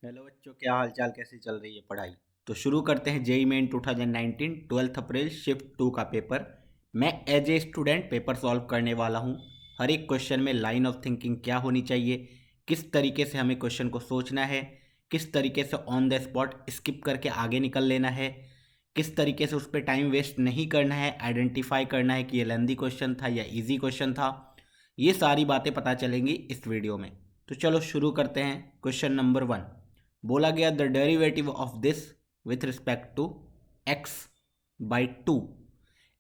Hello बच्चों, क्या हाल चाल, कैसी चल रही है पढ़ाई। तो शुरू करते हैं जेई मेन 2019 12 अप्रैल शिफ्ट 2 का पेपर। मैं as a student paper solve करने वाला हूँ। हर एक क्वेश्चन में लाइन ऑफ थिंकिंग क्या होनी चाहिए, किस तरीके से हमें क्वेश्चन को सोचना है, किस तरीके से ऑन द स्पॉट स्किप करके आगे निकल लेना है, किस तरीके से उस पर टाइम वेस्ट नहीं करना है, आइडेंटिफाई करना है कि ये लेंदी क्वेश्चन था या ईजी क्वेश्चन था। ये सारी बातें पता चलेंगी इस वीडियो में। तो चलो शुरू करते हैं। क्वेश्चन नंबर 1 बोला गया the derivative of this with respect to x by two.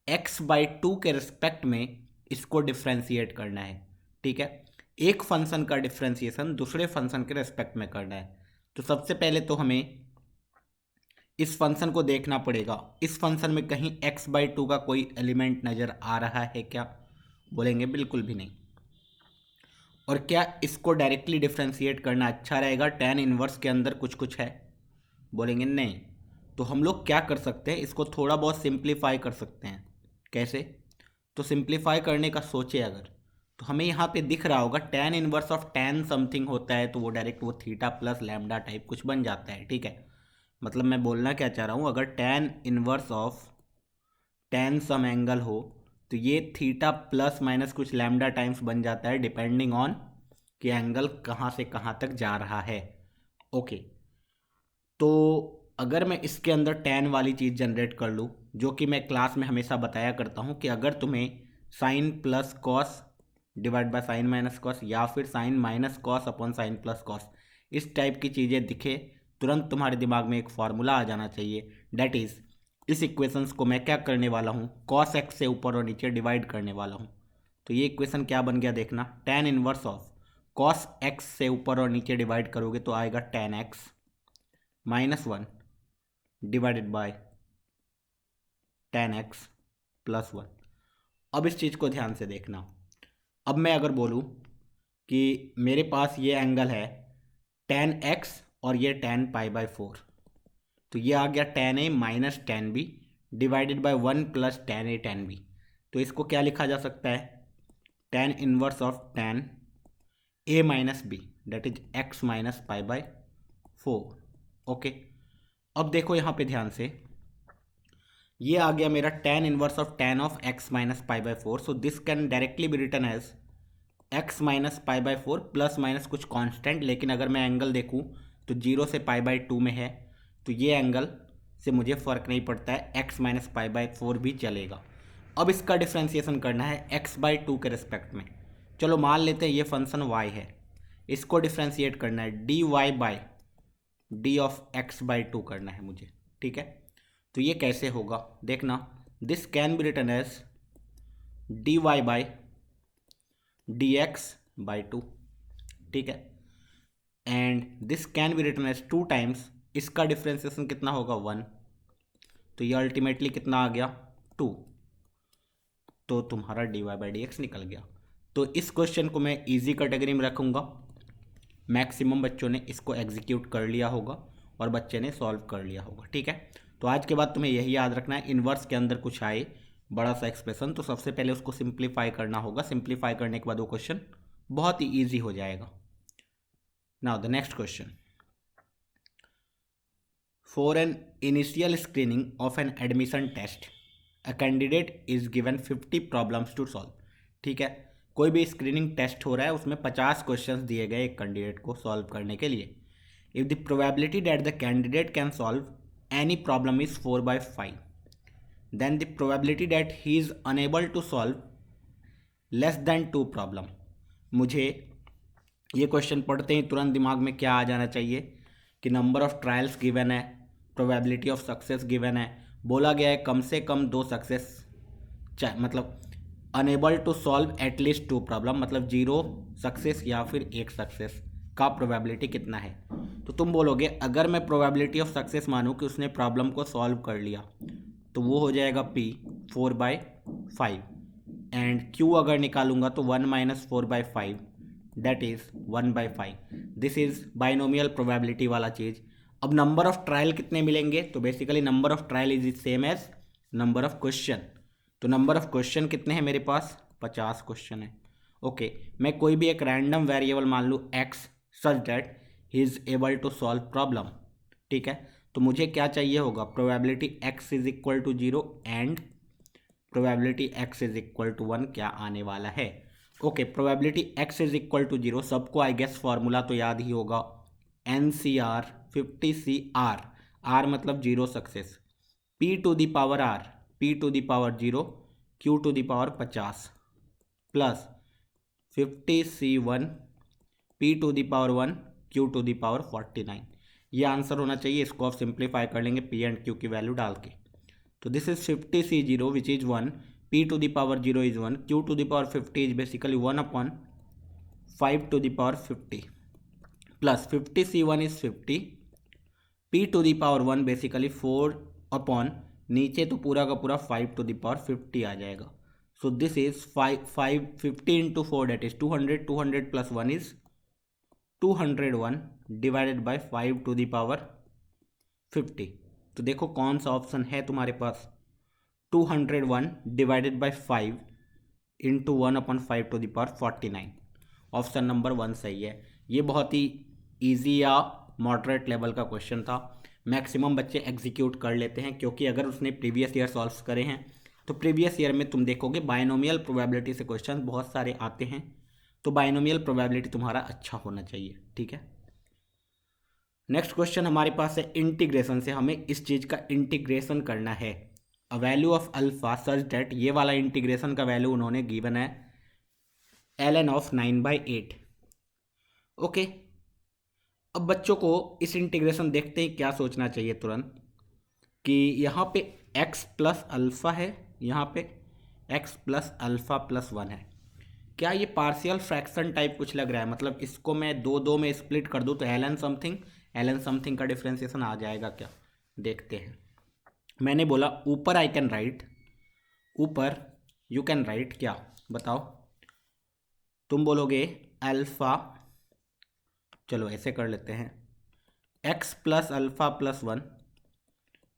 X by two के रिस्पेक्ट में इसको डिफ्रेंशिएट करना है। ठीक है, एक फंक्शन का डिफ्रेंशिएशन दूसरे फंक्शन के रिस्पेक्ट में करना है। तो सबसे पहले तो हमें इस फंक्शन को देखना पड़ेगा। इस फंक्शन में कहीं एक्स बाई टू का कोई एलिमेंट नज़र आ रहा है क्या? बोलेंगे बिल्कुल भी नहीं। और क्या इसको डायरेक्टली डिफ्रेंशिएट करना अच्छा रहेगा? टेन इनवर्स के अंदर कुछ कुछ है? बोलेंगे नहीं। तो हम लोग क्या कर सकते हैं, इसको थोड़ा बहुत सिंप्लीफाई कर सकते हैं। कैसे? तो सिंप्लीफाई करने का सोचे अगर, तो हमें यहाँ पे दिख रहा होगा ten inverse of ten something होता है, तो वो डायरेक्ट वो थीटा प्लस लैम्डा टाइप कुछ बन जाता है। ठीक है, मतलब मैं बोलना क्या चाह रहा हूँ, अगर tan inverse of tan some angle हो तो ये थीटा प्लस माइनस कुछ लैम्डा टाइम्स बन जाता है, डिपेंडिंग ऑन कि एंगल कहाँ से कहाँ तक जा रहा है। ओके, तो अगर मैं इसके अंदर टेन वाली चीज़ जनरेट कर लूँ, जो कि मैं क्लास में हमेशा बताया करता हूँ कि अगर तुम्हें sine plus cos divide by sine minus cos या फिर sine minus cos upon sine plus cos, इस टाइप की चीज़ें दिखे, तुरंत तुम्हारे दिमाग में एक फार्मूला आ जाना चाहिए। डैट इज़, इस इक्वेशंस को मैं क्या करने वाला हूँ, कॉस एक्स से ऊपर और नीचे डिवाइड करने वाला हूँ। तो ये इक्वेशन क्या बन गया देखना, ten inverse of cos x से ऊपर और नीचे डिवाइड करोगे तो आएगा ten x minus one divided by ten x plus one. अब इस चीज़ को ध्यान से देखना। अब मैं अगर बोलूँ कि मेरे पास ये एंगल है टेन एक्स और ये टेन पाई बाय फोर, तो ये आ गया tan A minus tan B divided by one plus tan A tan B. तो इसको क्या लिखा जा सकता है, tan inverse of tan A minus B, that is x minus pi by four. Okay, अब देखो यहाँ पे ध्यान से, ये आ गया मेरा tan inverse of tan of x minus pi by four. So this can directly be written as x minus pi by four plus minus कुछ कांस्टेंट। लेकिन अगर मैं एंगल देखूँ तो जीरो से पाई बाय टू में है, तो ये एंगल से मुझे फ़र्क नहीं पड़ता है, x minus pi by four भी चलेगा। अब इसका डिफ्रेंसिएशन करना है एक्स बाई टू के रिस्पेक्ट में। चलो मान लेते हैं ये फंक्शन वाई है, इसको डिफ्रेंशिएट करना है d y by d of x by two करना है मुझे। ठीक है, तो ये कैसे होगा देखना, this can be written as d y by d x by two. ठीक है, and this can be written as two times, इसका डिफ्रेंसिएशन कितना होगा वन, तो ये अल्टीमेटली कितना आ गया टू। तो तुम्हारा d y by d x निकल गया। तो इस क्वेश्चन को मैं इजी कैटेगरी में रखूँगा। मैक्सिमम बच्चों ने इसको एग्जीक्यूट कर लिया होगा और बच्चे ने सॉल्व कर लिया होगा। ठीक है, तो आज के बाद तुम्हें यही याद रखना है, इन्वर्स के अंदर कुछ आए बड़ा सा एक्सप्रेशन तो सबसे पहले उसको सिंप्लीफाई करना होगा। सिंप्लीफाई करने के बाद वो क्वेश्चन बहुत ही ईजी हो जाएगा। Now the next question, for an initial screening of an admission test a candidate is given 50 problems to solve. ठीक है, कोई भी स्क्रीनिंग टेस्ट हो रहा है, उसमें 50 क्वेश्चंस दिए गए एक कैंडिडेट को सॉल्व करने के लिए। If the probability that the candidate can solve any problem is 4/5, then the probability that he is unable to solve less than two problem. मुझे ये क्वेश्चन पढ़ते ही तुरंत दिमाग में क्या आ जाना चाहिए कि नंबर ऑफ ट्रायल्स गिवन है, प्रोबेबिलिटी ऑफ सक्सेस गिवन है, बोला गया है कम से कम दो सक्सेस, मतलब unable to solve at least two problem, मतलब जीरो सक्सेस या फिर एक सक्सेस का प्रोबेबिलिटी कितना है। तो तुम बोलोगे अगर मैं प्रोबेबिलिटी ऑफ सक्सेस मानूँ कि उसने प्रॉब्लम को सॉल्व कर लिया, तो वो हो जाएगा P 4/5, एंड Q अगर निकालूंगा तो 1 - 4/5, that is 1/5। This is binomial probability वाला चीज़। अब नंबर ऑफ ट्रायल कितने मिलेंगे, तो basically number of trial is same as number of question. तो नंबर ऑफ क्वेश्चन कितने हैं मेरे पास, 50 क्वेश्चन है। ओके, मैं कोई भी एक रैंडम वेरिएबल मान लूँ x, such that he is able to solve problem. ठीक है, तो मुझे क्या चाहिए होगा, probability x is equal to 0 and probability x is equal to 1 क्या आने वाला है। Okay, probability x is equal to 0 सबको आई गेस फॉर्मूला तो याद ही होगा, NCR 50CR, R मतलब 0 success, P to the power R, P to the power 0, Q to the power 50 plus 50C1 P to the power 1, Q to the power 49। ये answer होना चाहिए। इसको आप simplify कर लेंगे P एंड Q की value डाल के। तो this is 50C0 which is 1, P to the power 0 is 1, Q to the power 50 is basically 1/5 to the power 50 plus 50C1 is 50, P to the power 1 basically 4 upon नीचे तो पूरा का पूरा 5 to the power 50 आ जाएगा। So this is 50 into 4 that is 200, 200 plus 1 is 201 divided by 5 to the power 50। तो देखो कौन सा ऑप्शन है तुम्हारे पास, 201 divided by 5 into 1/5 to the power 49। Option number 1 सही है। ये बहुत ही ईजी या मॉडरेट लेवल का क्वेश्चन था, मैक्सिमम बच्चे एग्जीक्यूट कर लेते हैं, क्योंकि अगर उसने प्रीवियस ईयर सॉल्व करे हैं तो प्रीवियस ईयर में तुम देखोगे बायनोमियल प्रोबेबिलिटी से क्वेश्चन बहुत सारे आते हैं, तो बायनोमियल प्रोबेबिलिटी तुम्हारा अच्छा होना चाहिए। ठीक है, नेक्स्ट क्वेश्चन हमारे पास है इंटीग्रेशन से, हमें इस चीज़ का इंटीग्रेशन करना है। A value of alpha such that, ये वाला इंटीग्रेशन का वैल्यू उन्होंने गिवन है ln ऑफ 9/8। ओके, अब बच्चों को इस इंटीग्रेशन देखते ही क्या सोचना चाहिए तुरंत कि यहाँ पे x प्लस अल्फ़ा है, यहाँ पे x प्लस अल्फ़ा प्लस 1 है। क्या ये पार्शियल फ्रैक्शन टाइप कुछ लग रहा है, मतलब इसको मैं दो में स्प्लिट कर दूँ तो ln समथिंग का डिफ्रेंसिएशन आ जाएगा क्या, देखते हैं। मैंने बोला ऊपर आई कैन राइट, ऊपर यू कैन राइट, क्या बताओ, तुम बोलोगे अल्फ़ा, चलो ऐसे कर लेते हैं, x plus alpha plus 1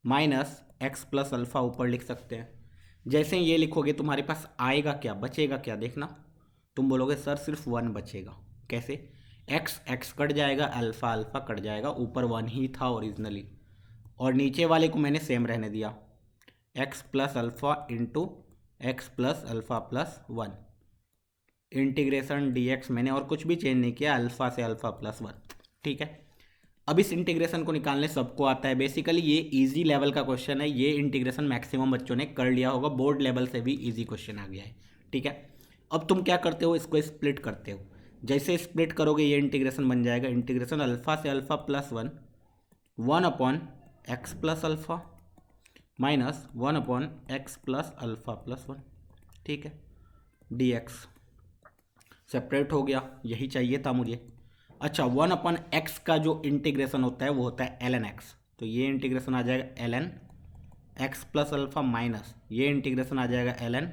minus x plus alpha ऊपर लिख सकते हैं। जैसे ही ये लिखोगे तुम्हारे पास आएगा क्या, बचेगा क्या, देखना। तुम बोलोगे सर सिर्फ 1 बचेगा, कैसे, x कट जाएगा, अल्फ़ा अल्फ़ा कट जाएगा, ऊपर 1 ही था ओरिजिनली, और नीचे वाले को मैंने सेम रहने दिया, x plus alpha into x plus alpha plus 1, integration dx मैंने और कुछ भी चेंज नहीं किया, अल्फ़ा से अल्फ़ा प्लस 1। ठीक है, अब इस इंटीग्रेशन को निकालने सबको आता है, बेसिकली ये इजी लेवल का क्वेश्चन है, ये इंटीग्रेशन मैक्सिमम बच्चों ने कर लिया होगा, बोर्ड लेवल से भी इजी क्वेश्चन आ गया है। ठीक है, अब तुम क्या करते हो, इसको स्प्लिट करते हो, जैसे स्प्लिट करोगे ये इंटीग्रेशन बन जाएगा, इंटीग्रेशन अल्फ़ा से alpha plus 1, 1/x plus alpha minus 1/x plus alpha plus 1। ठीक है, dx सेपरेट हो गया, यही चाहिए था मुझे। अच्छा, 1/x का जो इंटीग्रेशन होता है वो होता है ln x, तो ये इंटीग्रेशन आ जाएगा ln x plus alpha minus ये इंटीग्रेशन आ जाएगा ln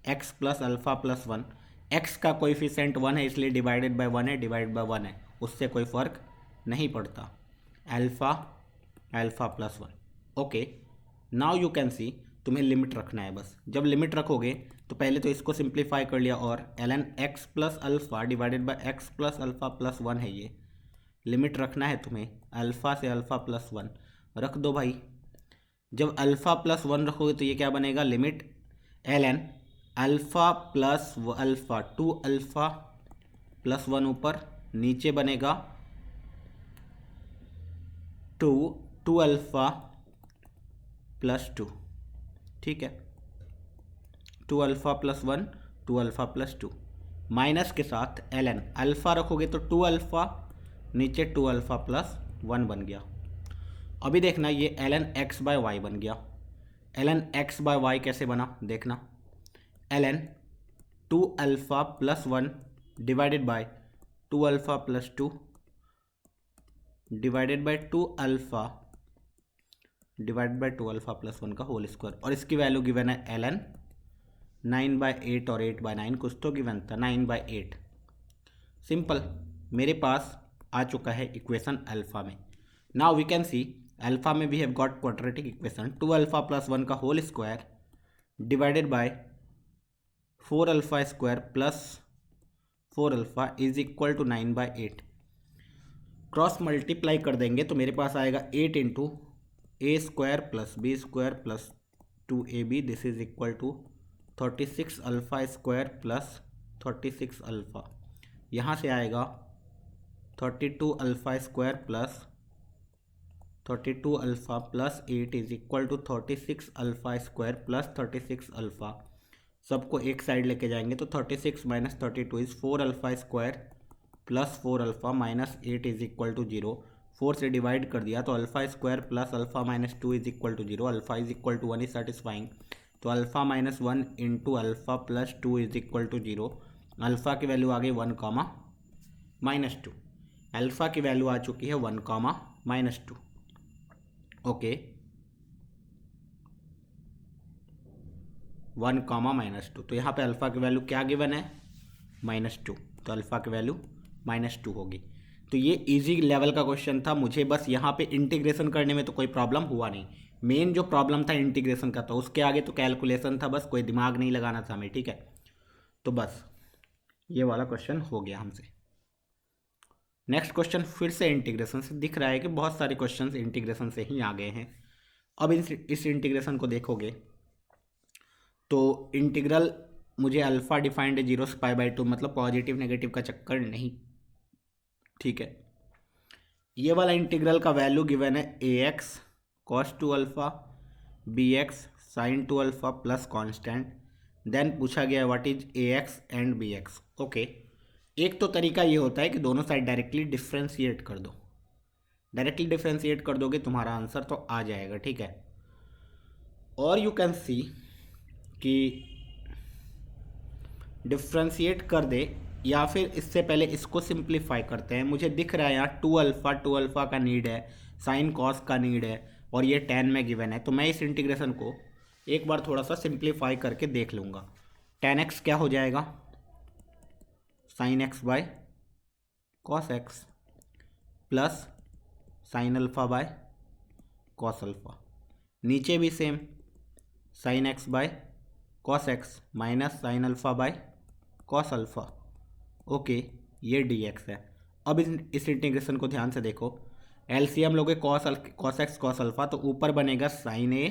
x plus alpha plus 1। x का कोएफिशिएंट 1 है इसलिए डिवाइडेड बाय 1 है, डिवाइड बाय 1 है, उससे कोई फ़र्क नहीं पड़ता, alpha plus 1। Okay, now you can see, तुम्हें लिमिट रखना है बस। जब लिमिट रखोगे तो पहले तो इसको सिंप्लीफाई कर लिया, और ln x plus alpha divided by x plus alpha plus 1 है, ये लिमिट रखना है तुम्हें, अल्फ़ा से अल्फ़ा प्लस 1 रख दो भाई। जब अल्फ़ा प्लस 1 रखोगे तो ये क्या बनेगा, limit ln alpha plus alpha 2 alpha plus 1 ऊपर, नीचे बनेगा 2 अल्फ़ा प्लस 2। ठीक है, 2 alpha plus 1, 2 alpha plus 2 minus के साथ ln अल्फ़ा रखोगे तो 2 अल्फ़ा, नीचे 2 अल्फ़ा प्लस 1 बन गया। अभी देखना ये ln x बाय वाई बन गया, ln x बाय वाई कैसे बना देखना, ln 2 alpha plus 1 divided by 2 alpha plus 2 divided by 2 alpha divided by 2 alpha plus 1 का होल स्क्वायर, और इसकी वैल्यू गिवन है ln 9/8 और 8/9, कुछ तो गिवन था 9/8। सिंपल, मेरे पास आ चुका है इक्वेशन अल्फ़ा में। Now we can see alpha में we have got quadratic equation 2 alpha plus 1 का whole square divided by 4 alpha square plus 4 alpha is equal to 9/8। Cross multiply कर देंगे तो मेरे पास आएगा 8 into a square plus b square plus 2ab, this is equal to 36 alpha square plus 36 alpha. यहाँ से आएगा 32 alpha square plus 32 alpha plus 8 is equal to 36 alpha square plus 36 alpha. सबको एक साइड लेके जाएंगे तो 36 minus 32 is 4 alpha square plus 4 alpha minus 8 is equal to 0। 4 से divide कर दिया तो alpha square plus alpha minus 2 is equal to 0। Alpha is equal to 1 is satisfying, तो alpha minus 1 into alpha plus 2 is equal to 0। Alpha की value आ गई 1 comma minus 2। Alpha की value आ चुकी है 1 comma minus 2। Okay, 1 comma minus 2। तो यहाँ पे अल्फ़ा की वैल्यू क्या गिवन है? -2। तो अल्फ़ा की वैल्यू -2 होगी। तो ये इजी लेवल का क्वेश्चन था। मुझे बस यहाँ पे इंटीग्रेशन करने में तो कोई प्रॉब्लम हुआ नहीं। मेन जो प्रॉब्लम था इंटीग्रेशन का, तो उसके आगे तो कैलकुलेशन था, बस कोई दिमाग नहीं लगाना था हमें, ठीक है। तो बस ये वाला क्वेश्चन हो गया हमसे। नेक्स्ट क्वेश्चन फिर से इंटीग्रेशन से। दिख रहा है कि बहुत सारे क्वेश्चंस इंटीग्रेशन से ही आ गए हैं। अब इस इंटीग्रेशन को देखोगे तो इंटीग्रल मुझे अल्फ़ा डिफाइंड है 0 से π/2, मतलब पॉजिटिव नेगेटिव का चक्कर नहीं, ठीक है। ये वाला इंटीग्रल का वैल्यू गिवन है ax cos 2 alpha, bx sin 2 alpha plus constant. Then पूछा गया what is ax and bx। Okay, एक तो तरीका ये होता है कि दोनों साइड डायरेक्टली डिफ्रेंशिएट कर दो। डायरेक्टली डिफ्रेंशिएट कर दोगे तुम्हारा आंसर तो आ जाएगा, ठीक है। और यू कैन सी कि डिफ्रेंशिएट कर दे, या फिर इससे पहले इसको सिंप्लीफाई करते हैं। मुझे दिख रहा है यहाँ 2 अल्फ़ा का नीड है, साइन कॉस का नीड है, और ये 10 में गिवन है। तो मैं इस इंटीग्रेशन को एक बार थोड़ा सा सिंप्लीफाई करके देख लूँगा। 10x क्या हो जाएगा? Sign x by cos x plus sine alpha by cos alpha. नीचे भी same, sign x by cos x minus sine alpha by cos alpha. Okay, ये dx है। अब इस इंटीग्रेशन को ध्यान से देखो। एलसीएम लोगे कॉस एक्स कॉस अल्फ़ा, तो ऊपर बनेगा sign A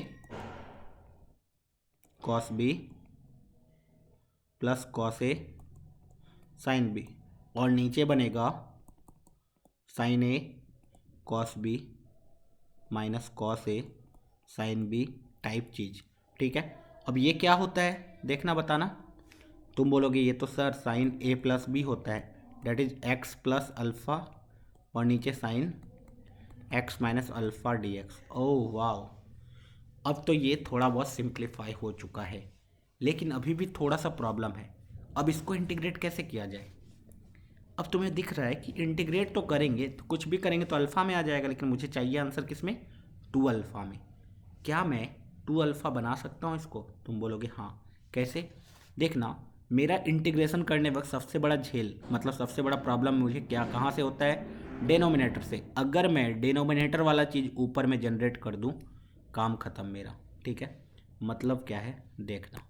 cos B plus cos A sine B, और नीचे बनेगा sign A cos B minus cos A sine B type चीज़, ठीक है। अब ये क्या होता है देखना, बताना। तुम बोलोगे ये तो sir sine a plus b होता है, that is x plus alpha, और नीचे sine x minus alpha d x. Oh वाह, अब तो ये थोड़ा बहुत सिंप्लीफाई हो चुका है, लेकिन अभी भी थोड़ा सा प्रॉब्लम है। अब इसको इंटीग्रेट कैसे किया जाए? अब तुम्हें दिख रहा है कि इंटीग्रेट तो करेंगे, तो कुछ भी करेंगे तो अल्फ़ा में आ जाएगा, लेकिन मुझे चाहिए आंसर किस में? 2 अल्फ़ा में। क्या मैं 2 अल्फ़ा बना सकता हूँ इसको? तुम बोलोगे हाँ, कैसे? देखना, मेरा इंटीग्रेशन करने वक्त सबसे बड़ा झेल, मतलब सबसे बड़ा प्रॉब्लम मुझे क्या कहाँ से होता है? डेनोमिनेटर से। अगर मैं डेनोमिनेटर वाला चीज़ ऊपर में जनरेट कर दूँ, काम ख़त्म मेरा, ठीक है। मतलब क्या है देखना,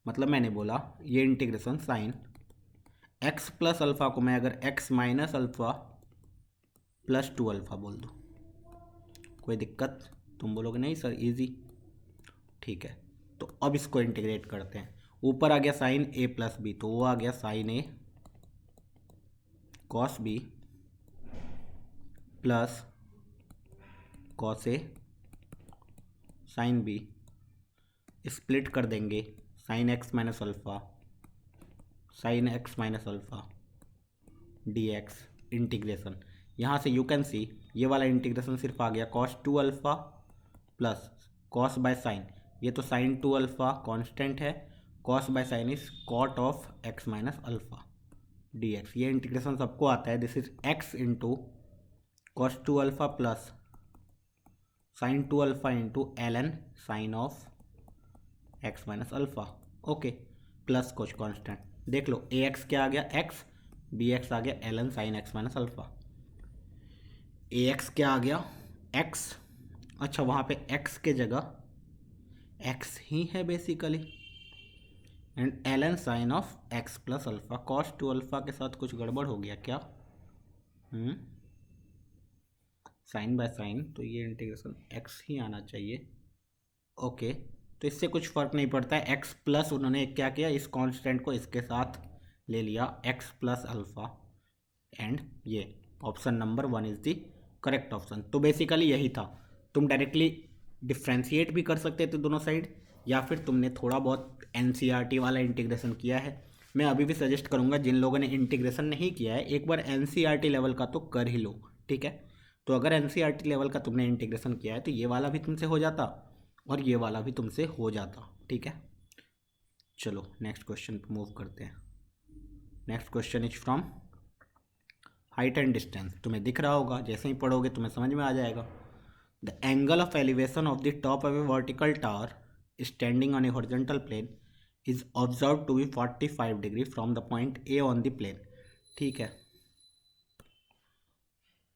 मतलब मैंने बोला ये integration sign x plus alpha को मैं अगर x minus alpha plus 2 alpha बोल दूँ, कोई दिक्कत? तुम बोलोगे नहीं सर इजी, ठीक है। तो अब इसको इंटीग्रेट करते हैं। ऊपर आ गया साइन ए प्लस बी, तो वो आ गया sign A cos B plus cos A sine B, split कर देंगे sign x minus alpha sine x minus alpha d x integration. यहाँ से यू कैन सी ये वाला इंटीग्रेशन सिर्फ आ गया cos 2 alpha plus cos by sine, ये तो साइन 2 अल्फ़ा कॉन्स्टेंट है, cos by sine is cot of x minus alpha d x. ये इंटीग्रेशन सबको आता है। This is x into cos 2 alpha plus sine 2 alpha into l n sine of x minus alpha, okay, plus कुछ constant. देख लो ए x क्या आ गया? एक्स, बी एक्स आ गया l n sine x minus alpha. A x क्या आ गया? एक्स, अच्छा वहाँ पे एक्स के जगह एक्स ही है basically, and l n sine of x plus alpha. Cos 2 alpha के साथ कुछ गड़बड़ हो गया क्या? साइन बाय साइन, तो ये इंटीग्रेशन एक्स ही आना चाहिए। ओके, तो इससे कुछ फ़र्क नहीं पड़ता है, एक्स प्लस उन्होंने क्या किया, इस कांस्टेंट को इसके साथ ले लिया, एक्स प्लस अल्फ़ा, एंड ये option number 1 is the correct option. तो बेसिकली यही था, तुम डायरेक्टली डिफ्रेंशिएट भी कर सकते थे दोनों साइड, या फिर तुमने थोड़ा बहुत एनसीईआरटी वाला इंटीग्रेशन किया है। मैं अभी भी सजेस्ट करूँगा जिन लोगों ने इंटीग्रेशन नहीं किया है, एक बार एनसीईआरटी लेवल का तो कर ही लो, ठीक है। तो अगर एनसीईआरटी लेवल का तुमने इंटीग्रेशन किया है तो ये वाला भी तुमसे हो जाता और ये वाला भी तुमसे हो जाता, ठीक है। चलो नेक्स्ट क्वेश्चन पे मूव करते हैं। Next question is from height and distance. तुम्हें दिख रहा होगा, जैसे ही पढ़ोगे तुम्हें समझ में आ जाएगा। The angle of elevation of the top of a vertical tower standing on a horizontal plane is observe to be 45 degree from the point A on the plane, ठीक है।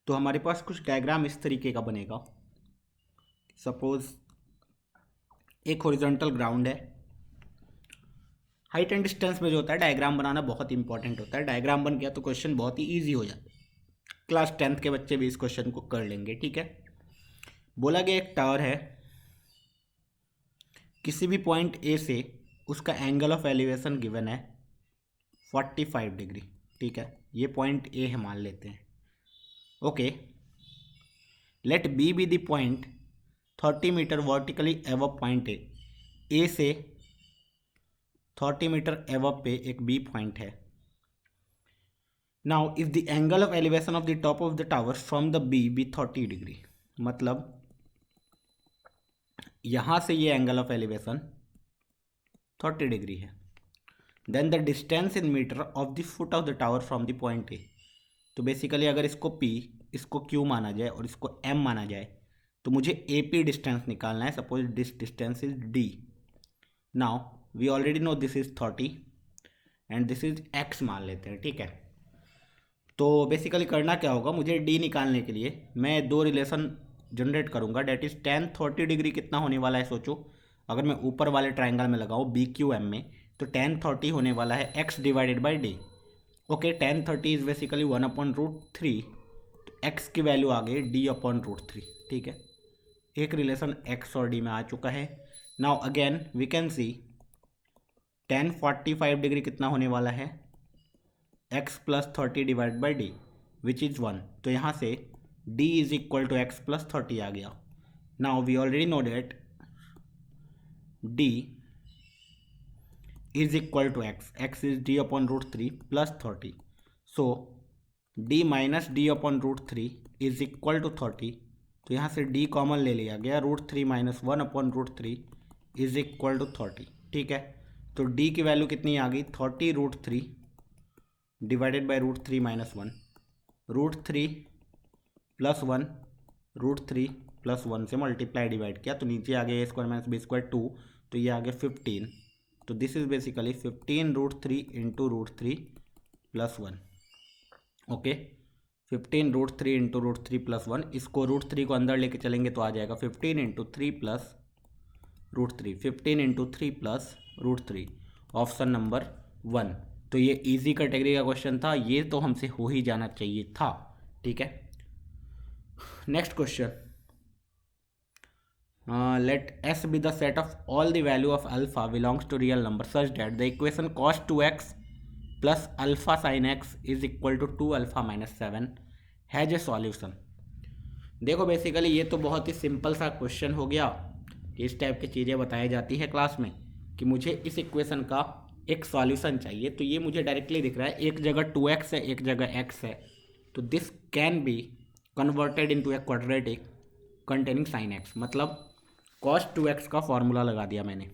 तो हमारे पास कुछ डायग्राम इस तरीके का बनेगा। सपोज एक हॉरिजॉन्टल ग्राउंड है। हाइट एंड डिस्टेंस में जो होता है डायग्राम बनाना बहुत इंपॉर्टेंट होता है। डायग्राम बन गया तो क्वेश्चन बहुत ही ईजी हो जाता है। क्लास 10th के बच्चे भी इस क्वेश्चन को कर लेंगे, ठीक है। बोला गया एक टावर है, किसी भी पॉइंट ए से उसका एंगल ऑफ एलिवेशन गिवन है 45 डिग्री, ठीक है। ये पॉइंट ए है मान लेते हैं, okay. Let B be the point 30 metre vertically above point A से 30 मीटर एवब पे एक बी पॉइंट है। Now if the angle of elevation of the top of the tower from the B B 30 degree, मतलब यहां से ये angle of elevation 30 degree है। Then the distance in metre of the foot of the tower from the point A. तो basically अगर इसको P, इसको Q माना जाए और इसको M माना जाए तो मुझे AP डिस्टेंस निकालना है। Suppose this distance is D। Now we already know this is 30 and this is X मान लेते हैं, ठीक है। तो बेसिकली करना क्या होगा, मुझे D निकालने के लिए मैं दो रिलेशन जनरेट करूंगा। डेट इज tan 30 डिग्री कितना होने वाला है, सोचो। अगर मैं ऊपर वाले ट्राइंगल में लगाऊँ BQM में, तो tan 30 होने वाला है X divided by D। Okay, tan 30 is basically 1/√3, तो x की वैल्यू आ गई D/√3, ठीक है। एक रिलेशन x और d में आ चुका है। Now again we can see tan 45 degree कितना होने वाला है, x plus 30 divide by d which is 1। तो यहाँ से d is equal to x plus 30 आ गया। Now we already know that d is equal to x is D/√3 plus 30. So d minus D/√3 is equal to 30. तो यहाँ से d common ले लिया गया, √3 माइनस 1/√3 इज इक्वल टू 30, ठीक है। तो d की वैल्यू कितनी आ गई, 30√3 divided by √3 minus 1, √3 plus 1, √3 plus 1 से मल्टीप्लाई डिवाइड किया तो नीचे आ गया a² माइनस b² 2, तो ये आ गया 15। तो this is basically 15√3 into √3 plus 1, okay. 15√3 into √3 plus 1, इसको √3 को अंदर लेके चलेंगे तो आ जाएगा 15 into 3 plus √3, 15 into 3 plus √3, option number 1। तो ये इजी कैटेगरी का क्वेश्चन था, ये तो हमसे हो ही जाना चाहिए था, ठीक है। Next question, let S be the set of all the value of alpha belongs to real number such that the equation cos 2x plus alpha sin x is equal to 2 alpha minus 7 has a solution। देखो basically ये तो बहुत ही simple सा question हो गया कि इस type की चीज़ें बताई जाती है क्लास में कि मुझे इस इक्वेशन का एक सॉल्यूशन चाहिए। तो ये मुझे डायरेक्टली दिख रहा है, एक जगह 2x है, एक जगह x है, तो this can be converted into a quadratic containing sin x। मतलब cos 2x का फॉर्मूला लगा दिया मैंने,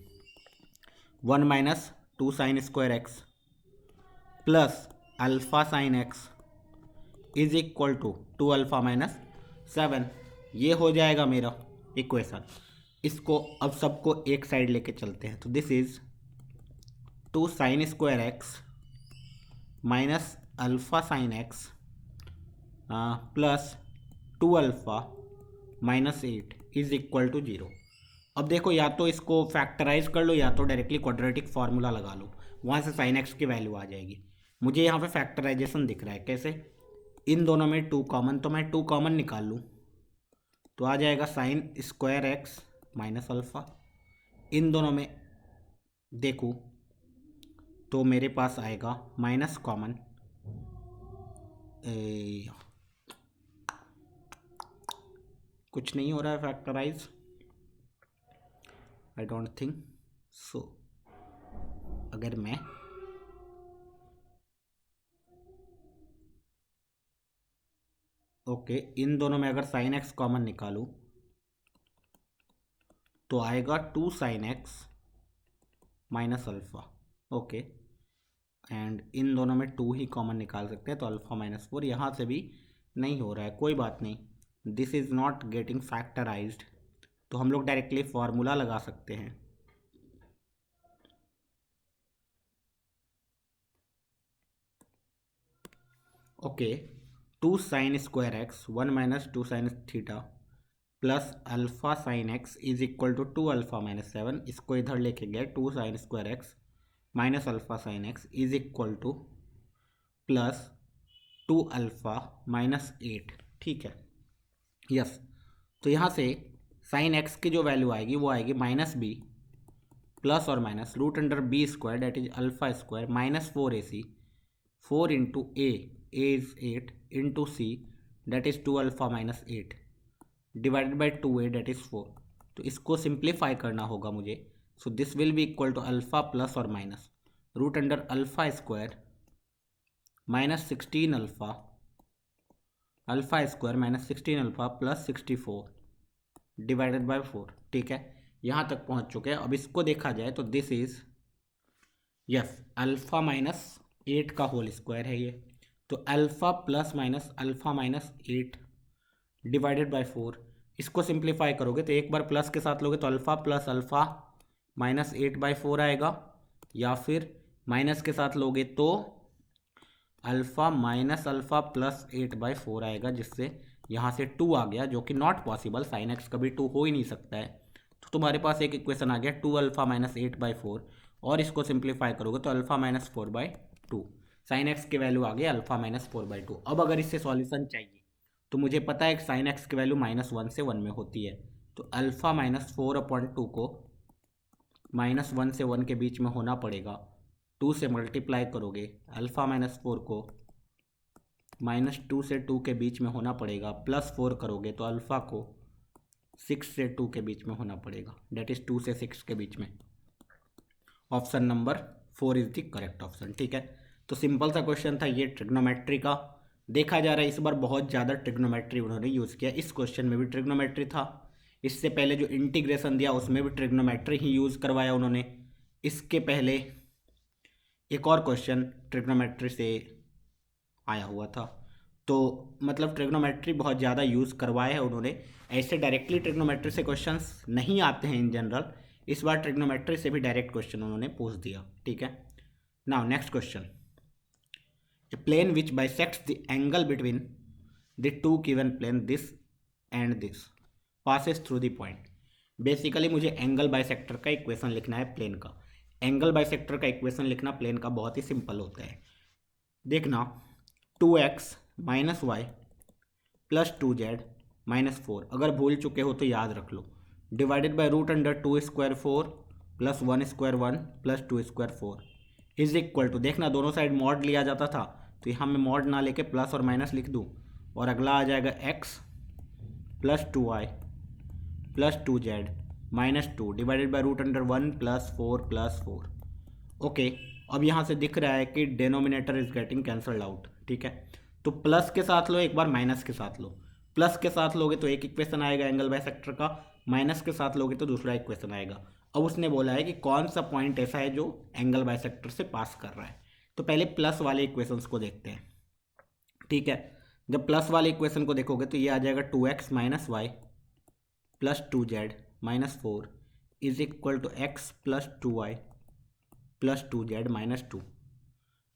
1 minus 2 sine square x plus alpha sine x is equal to 2 alpha minus 7। ये हो जाएगा मेरा इक्वेशन। इसको अब सबको एक साइड लेके चलते हैं, तो this is 2 sine square x minus alpha sine x plus 2 alpha minus 8 is equal to 0। अब देखो, या तो इसको फैक्टराइज कर लो या तो डायरेक्टली क्वाड्रेटिक फार्मूला लगा लो, वहाँ से साइन एक्स की वैल्यू आ जाएगी। मुझे यहाँ पे फैक्टराइजेशन दिख रहा है, कैसे, इन दोनों में 2 कॉमन, तो मैं 2 कॉमन निकाल लूँ तो आ जाएगा sine square x minus alpha. इन दोनों में देखूँ तो मेरे पास आएगा माइनस कॉमन, कुछ नहीं हो रहा है factorise, I don't think so. अगर मैं ओके इन दोनों में अगर साइन एक्स कॉमन निकालूं तो आएगा 2 sine x minus alpha. Okay and in दोनों में 2 ही कॉमन निकाल सकते हैं, तो अल्फ़ा माइनस 4 यहाँ से भी नहीं हो रहा है, कोई बात नहीं, this is not getting factorised. तो हम लोग डायरेक्टली फॉर्मूला लगा सकते हैं। Okay 2 sine square x 1 minus 2 sine theta plus alpha sine x is equal to 2 alpha minus 7, इसको इधर लेके गए 2 sine square x minus alpha sine x is equal to plus 2 alpha minus 8। ठीक है, yes. तो यहाँ से साइन एक्स की जो वैल्यू आएगी वो आएगी माइनस बी प्लस और minus root under b square that is alpha square minus 4ac 4 into a is 8 into c that is 2 alpha minus 8 divided by 2a that is 4। तो इसको simplify करना होगा मुझे, so this will be equal to alpha plus और minus root under alpha square minus 16 alpha alpha square minus 16 alpha plus 64 divided by 4। ठीक है, यहाँ तक पहुँच चुके हैं। अब इसको देखा जाए तो this is yes alpha minus 8 का होल स्क्वायर है ये, तो alpha plus minus alpha minus 8 divided by 4। इसको सिंप्लीफाई करोगे तो एक बार प्लस के साथ लोगे तो अल्फ़ा प्लस अल्फ़ा माइनस 8/4 आएगा, या फिर माइनस के साथ लोगे तो अल्फ़ा माइनस अल्फ़ा प्लस 8/4 आएगा, जिससे यहाँ से 2 आ गया, जो कि नॉट पॉसिबल, साइन एक्स कभी 2 हो ही नहीं सकता है। तो तुम्हारे पास एक इक्वेशन आ गया 2 अल्फ़ा माइनस 8/4, और इसको सिंप्लीफाई करोगे तो अल्फ़ा माइनस 4/2, साइन एक्स की वैल्यू आ गई अल्फ़ा माइनस 4/2। अब अगर इससे सॉल्यूशन चाहिए तो मुझे पता है कि साइन एक्स की वैल्यू -1 से 1 में होती है, तो अल्फ़ा माइनस 4/2 को -1 से 1 के बीच में होना पड़ेगा, 2 से मल्टीप्लाई करोगे, अल्फ़ा माइनस 4 को -2 से 2 के बीच में होना पड़ेगा, प्लस 4 करोगे तो अल्फ़ा को 6 से 2 के बीच में होना पड़ेगा, डेट इज़ 2 से 6 के बीच में। Option number 4 is the correct option. ठीक है, तो सिंपल सा क्वेश्चन था ये ट्रिग्नोमेट्री का। देखा जा रहा है इस बार बहुत ज़्यादा ट्रिग्नोमेट्री उन्होंने यूज़ किया, इस क्वेश्चन में भी ट्रिग्नोमेट्री था, इससे पहले जो इंटीग्रेशन दिया उसमें भी ट्रिग्नोमेट्री ही यूज़ करवाया उन्होंने, इसके पहले एक और क्वेश्चन ट्रिग्नोमेट्री से आया हुआ था। तो मतलब ट्रिग्नोमेट्री बहुत ज़्यादा यूज़ करवाया है उन्होंने, ऐसे डायरेक्टली ट्रिग्नोमेट्री से क्वेश्चंस नहीं आते हैं इन जनरल, इस बार ट्रिग्नोमेट्री से भी डायरेक्ट क्वेश्चन उन्होंने पूछ दिया। ठीक है, now next question, a plane which bisects the angle between the two given plane this and this passes through the point। Basically मुझे एंगल बाइसेक्टर का इक्वेशन लिखना है प्लेन का। एंगल बाइसेक्टर का इक्वेशन लिखना प्लेन का बहुत ही सिंपल होता है। देखना 2x minus y plus 2z minus 4, अगर भूल चुके हो तो याद रख लो, divided by root under 2 square 4 plus 1 square 1 plus 2 square 4 is equal to, देखना दोनों साइड मॉड लिया जाता था, तो यहाँ मैं मॉड ना लेके प्लस और माइनस लिख दूँ, और अगला आ जाएगा x plus 2y plus 2z minus 2 divided by root under 1 plus 4 plus 4। Okay, अब यहाँ से दिख रहा है कि denominator is getting cancelled out. ठीक है, तो प्लस के साथ लो एक बार, माइनस के साथ लो, प्लस के साथ लोगे तो एक इक्वेशन आएगा एंगल बाइसेक्टर का, माइनस के साथ लोगे तो दूसरा इक्वेशन आएगा। अब उसने बोला है कि कौन सा पॉइंट ऐसा है जो एंगल बाइसेक्टर से पास कर रहा है, तो पहले प्लस वाले इक्वेशंस को देखते हैं। ठीक है, जब प्लस वाले इक्वेशन को देखोगे तो ये आ जाएगा 2x minus y plus 2z minus 4 is equal to x plus 2y plus 2z minus 2।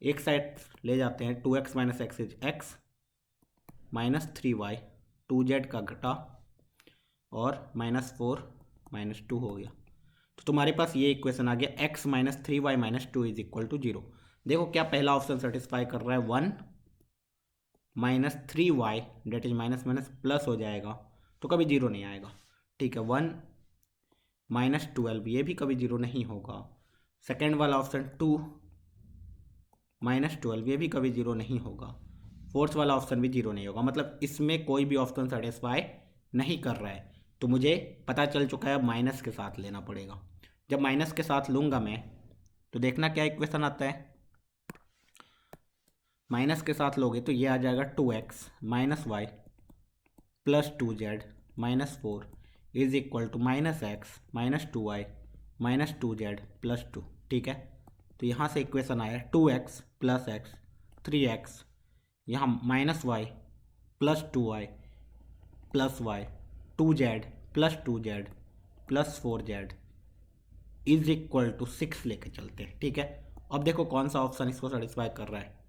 एक साइड ले जाते हैं, 2x minus x is x minus 3y 2z का घटा और माइनस 4 माइनस 2 हो गया, तो तुम्हारे पास ये इक्वेशन आ गया x minus 3y minus 2 is equal to 0। देखो क्या पहला ऑप्शन सेटिस्फाई कर रहा है, 1 minus 3y that is minus minus plus हो जाएगा, तो कभी जीरो नहीं आएगा, ठीक है। 1 माइनस 12 ये भी कभी जीरो नहीं होगा। सेकेंड वाला ऑप्शन 2 माइनस 12 ये भी कभी जीरो नहीं होगा। फोर्थ वाला ऑप्शन भी जीरो नहीं होगा, मतलब इसमें कोई भी ऑप्शन सेटिस्फाई नहीं कर रहा है। तो मुझे पता चल चुका है अब माइनस के साथ लेना पड़ेगा। जब माइनस के साथ लूँगा मैं तो देखना क्या इक्वेशन आता है। माइनस के साथ लोगे तो ये आ जाएगा 2x minus y plus 2z minus 4 is equal to minus x minus 2y minus 2z plus 2, ठीक है। तो यहाँ से इक्वेशन आया 2x प्लस एक्स 3x, यहाँ minus y plus 2y plus y 2z plus 2z plus 4z is equal to 6 लेके चलते हैं, ठीक है। अब देखो कौन सा ऑप्शन इसको सेटिस्फाई कर रहा है।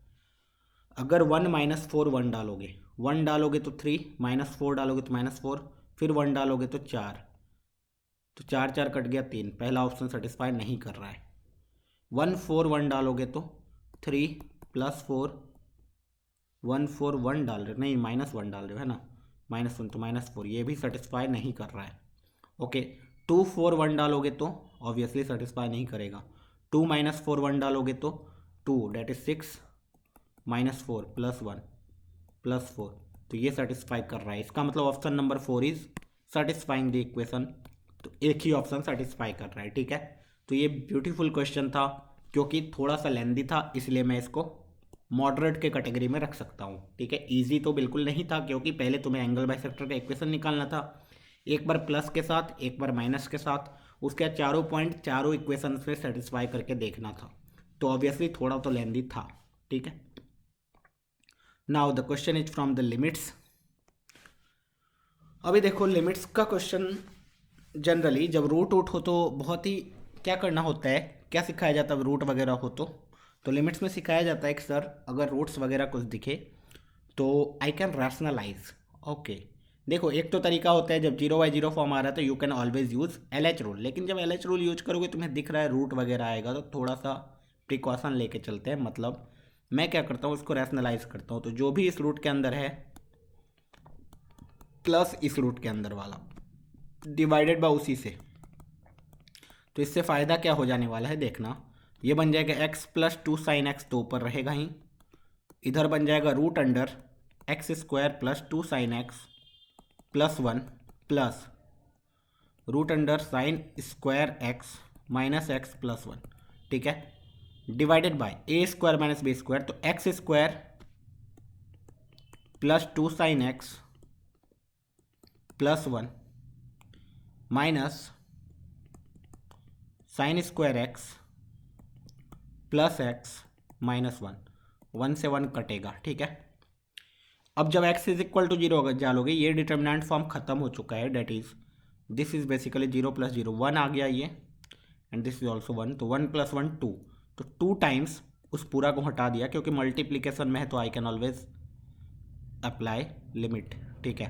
अगर 1 माइनस 4 1 डालोगे, 1 डालोगे तो 3, माइनस 4 डालोगे तो माइनस 4, फिर 1 डालोगे तो 4, तो 4 4 कट गया 3, पहला ऑप्शन सेटिस्फाई नहीं कर रहा है। 1 4 1 डालोगे तो 3 प्लस 4 1 4 1 डाल रहे, नहीं माइनस 1 डाल रहे हो है ना, माइनस 1 तो माइनस 4, ये भी सेटिस्फाई नहीं कर रहा है। ओके 2 4 1 डालोगे तो ऑब्वियसली सेटिस्फाई नहीं करेगा। 2 माइनस 4 1 डालोगे तो 2 that is 6 minus 4 plus 1 plus 4, तो ये सेटिस्फाई कर रहा है। इसका मतलब option number 4 is satisfying the equation. तो एक ही ऑप्शन सेटिस्फाई कर रहा है, ठीक है। तो ये ब्यूटीफुल क्वेश्चन था, क्योंकि थोड़ा सा लेंदी था इसलिए मैं इसको मॉडरेट के कैटेगरी में रख सकता हूँ, ठीक है। इजी तो बिल्कुल नहीं था, क्योंकि पहले तुम्हें एंगल बाइसेक्टर का इक्वेशन निकालना था, एक बार प्लस के साथ एक बार माइनस के साथ, उसके चारों पॉइंट चारों इक्वेशन से सेटिस्फाई करके देखना था। तो ऑब्वियसली थोड़ा तो लेंदी था, ठीक है। Now the question is from the limits. अभी देखो लिमिट्स का क्वेश्चन जनरली जब रूट वूट हो तो बहुत ही क्या करना होता है, क्या सिखाया जाता है रूट वगैरह हो तो लिमिट्स में सिखाया जाता है कि सर अगर रूट्स वगैरह कुछ दिखे तो आई कैन रैशनलाइज। ओके देखो एक तो तरीका होता है जब 0/0 फॉर्म आ रहा है तो you can always use LH rule, लेकिन जब LH रूल यूज करोगे तुम्हें दिख रहा है रूट वगैरह आएगा तो थोड़ा सा प्रिकॉशन लेके चलते हैं। मतलब मैं क्या करता हूँ इसको रैशनलाइज करता हूँ, तो जो भी इस रूट के अंदर है प्लस इस रूट के अंदर वाला डिवाइडेड बाय उसी से, तो इससे फ़ायदा क्या हो जाने वाला है देखना, ये बन जाएगा x प्लस 2 साइन एक्स तो ऊपर रहेगा ही, इधर बन जाएगा root under x square plus 2 sine x plus 1 plus root under sine square x minus x plus 1, ठीक है, divided by a square minus b square, तो x square plus 2 sine x plus 1 minus sine square x plus x minus 1, 1 से 1 कटेगा, ठीक है। अब जब x is equal to 0 डालोगे ये डिटर्मिनेंट फॉर्म खत्म हो चुका है, that is this is basically 0 plus 0 1 आ गया ये, एंड दिस इज ऑल्सो 1, तो 1 प्लस 1 2, तो 2 टाइम्स उस पूरा को हटा दिया, क्योंकि मल्टीप्लीकेशन में है तो I can always apply limit, ठीक है।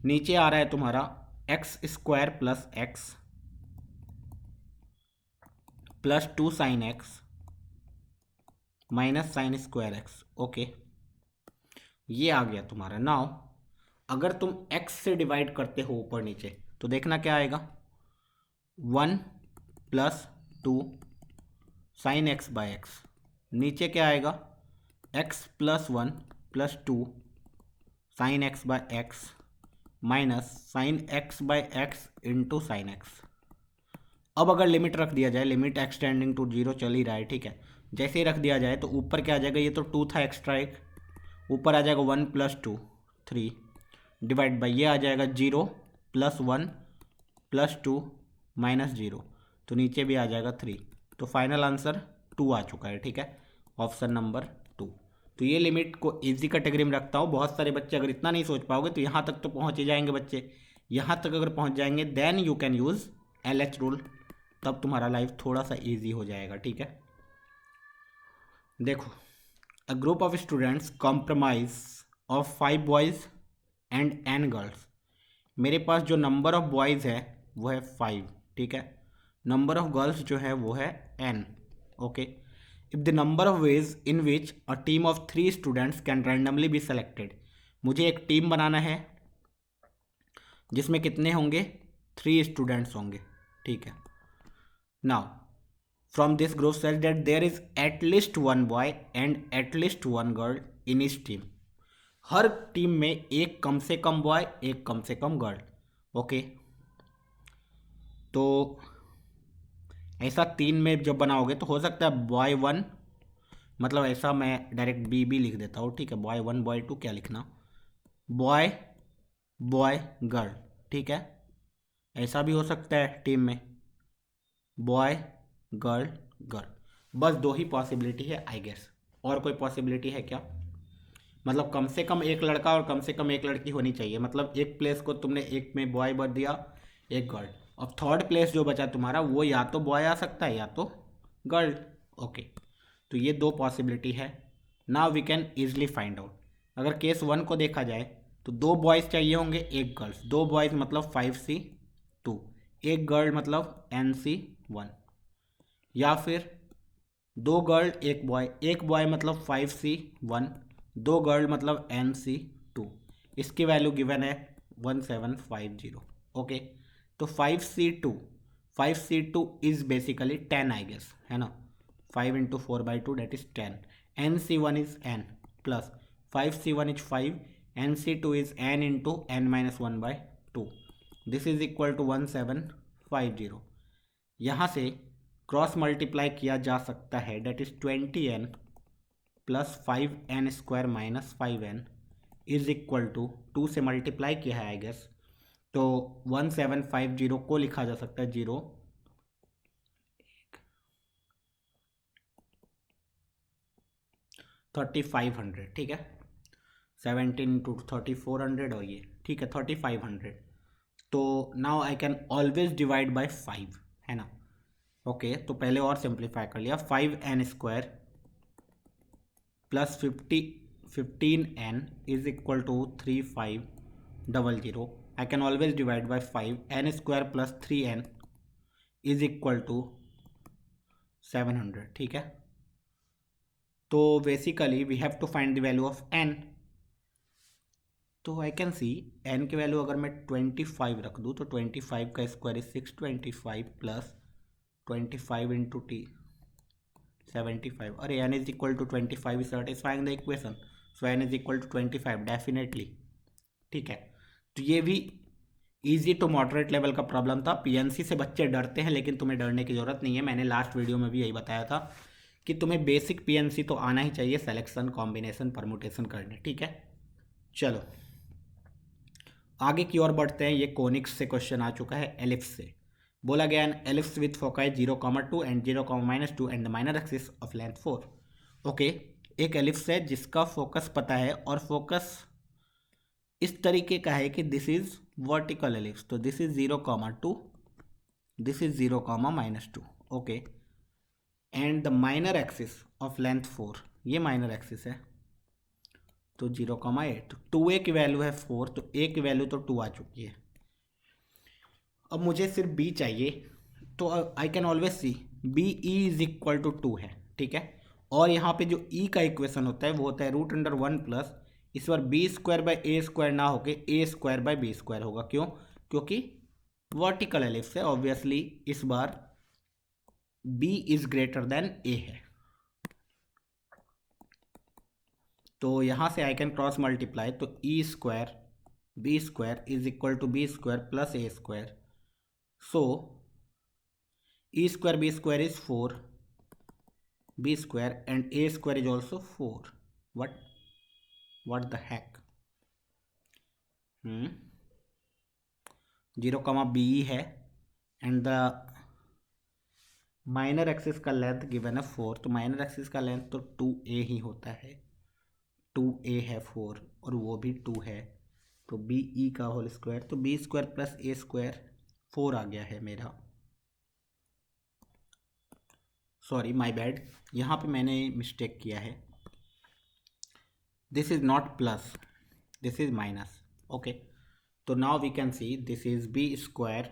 नीचे आ रहा है तुम्हारा x square plus x plus 2 sine x minus sine square x, okay ये आ गया तुम्हारा। नाउ अगर तुम x से डिवाइड करते हो ऊपर नीचे तो देखना क्या आएगा, 1 plus 2 sine x by x, नीचे क्या आएगा x plus 1 plus 2 sine x by x minus sine x by x into sine x. अब अगर लिमिट रख दिया जाए, लिमिट एक्सटेंडिंग टू 0 चल ही रहा है, ठीक है, जैसे ही रख दिया जाए तो ऊपर क्या आ जाएगा, ये तो 2 था एक्स्ट्रा एक, ऊपर आ जाएगा 1 प्लस 2 3 डिवाइड बाई ये आ जाएगा 0 प्लस 1 प्लस 2 माइनस 0, तो नीचे भी आ जाएगा 3, तो फाइनल आंसर 2 आ चुका है, ठीक है, ऑप्शन नंबर 2। तो ये लिमिट को इजी कैटेगरी में रखता हूँ। बहुत सारे बच्चे अगर इतना नहीं सोच पाओगे तो यहाँ तक तो पहुँच ही जाएंगे बच्चे, यहाँ तक अगर पहुँच जाएंगे then you can use LH rule, तब तुम्हारा लाइफ थोड़ा सा ईजी हो जाएगा, ठीक है। देखो a group of students compromise of 5 boys and n girls, मेरे पास जो नंबर ऑफ बॉयज़ है वो है 5, ठीक है, नंबर ऑफ गर्ल्स जो है वो है n, okay. If the number of ways in which a team of 3 students can randomly be selected, मुझे एक टीम बनाना है जिसमें कितने होंगे, 3 स्टूडेंट्स होंगे, ठीक है। Now from this group says that there is at least 1 boy and at least 1 girl in each team. हर टीम में एक कम से कम बॉय, एक कम से कम गर्ल, ओके। तो ऐसा 3 में जब बनाओगे तो हो सकता है बॉय 1, मतलब ऐसा मैं डायरेक्ट बी लिख देता हूँ, ठीक है। बॉय 1 बॉय 2 क्या लिखना, बॉय बॉय गर्ल, ठीक है। ऐसा भी हो सकता है टीम में बॉय गर्ल गर्ल। बस 2 ही पॉसिबिलिटी है आई गेस। और कोई पॉसिबिलिटी है क्या? मतलब कम से कम एक लड़का और कम से कम एक लड़की होनी चाहिए। मतलब एक प्लेस को तुमने एक में बॉय भर दिया, एक गर्ल। अब थर्ड प्लेस जो बचा तुम्हारा वो या तो बॉय आ सकता है या तो गर्ल, ओके। तो ये 2 पॉसिबिलिटी है। Now we can easily find out. अगर केस 1 को देखा जाए तो 2 बॉयज़ चाहिए होंगे, एक गर्ल्स। 2 बॉयज़ मतलब 5C2, एक गर्ल मतलब NC1। या फिर 2 गर्ल एक बॉय मतलब 5C1, 2 गर्ल मतलब NC2। इसकी वैल्यू गिवन है 1750, ओके। तो 5C2 is basically 10 I guess, है ना। 5 into 4/2 that is 10। NC1 is n plus 5C1 is 5, NC2 is n into n-1/2। This is equal to 1750। यहाँ से क्रॉस मल्टीप्लाई किया जा सकता है, that is 20n plus 5n² minus 5n is equal to 2 से multiply किया है I guess, तो 1750 को लिखा जा सकता है 3500, ठीक है। 17 टू 3400 और ये, ठीक है 3500। तो now I can always divide by 5, है ना, ओके। तो पहले और सिंप्लीफाई कर लिया, 5n² plus 15n is equal to 3500। I can always divide by 5, n² plus 3n is equal to 700, ठीक है। तो basically we have to find the value of n। तो आई कैन सी n की value अगर मैं 25 रख दूँ तो 25 का square is 625 plus 25 into t 75। अरे n is equal to 25 is satisfying the equation, so n is equal to 25 definitely, ठीक है। तो ये भी इजी टू मॉडरेट लेवल का प्रॉब्लम था। पीएनसी से बच्चे डरते हैं लेकिन तुम्हें डरने की ज़रूरत नहीं है। मैंने लास्ट वीडियो में भी यही बताया था कि तुम्हें बेसिक पीएनसी तो आना ही चाहिए, सेलेक्शन, कॉम्बिनेशन, परमुटेशन करने, ठीक है। चलो आगे की ओर बढ़ते हैं। ये कोनिक्स से क्वेश्चन आ चुका है, एलिप्स से। बोला गया an ellipse with foci 0,2 and 0,-2 and the minor axis of length 4, okay. एक एलिप्स है जिसका फोकस पता है और फोकस इस तरीके का है कि दिस इज वर्टिकल एलिप्स, तो this is 0,2, this is 0,-2, okay. And the minor axis of length 4, ये माइनर एक्सिस है, तो 0,8। तो 2a की वैल्यू है 4, तो a की वैल्यू तो 2 आ चुकी है। अब मुझे सिर्फ b चाहिए, तो I can always see b e is equal to 2 है, ठीक है। और यहाँ पे जो e का इक्वेशन होता है वो होता है √1 प्लस, इस बार b² ना होके a² होगा। क्यों? क्योंकि वर्टिकल एलिप्स है, ऑब्वियसली इस बार b is greater than a है। तो यहाँ से आई कैन क्रॉस मल्टीप्लाई, तो b² is equal to b² plus a²। So e² b² is 4 b² and a² is also 4. What the heck? 0, b है and the minor axis का length given है 4, तो minor axis का length तो 2a ही होता है, 2a है 4 और वो भी 2 है, तो बी ई का होल स्क्वायर, तो b² प्लस a² 4 आ गया है मेरा। सॉरी माय बैड, यहाँ पे मैंने मिस्टेक किया है। This is not plus, this is minus, okay. तो now we can see this is b²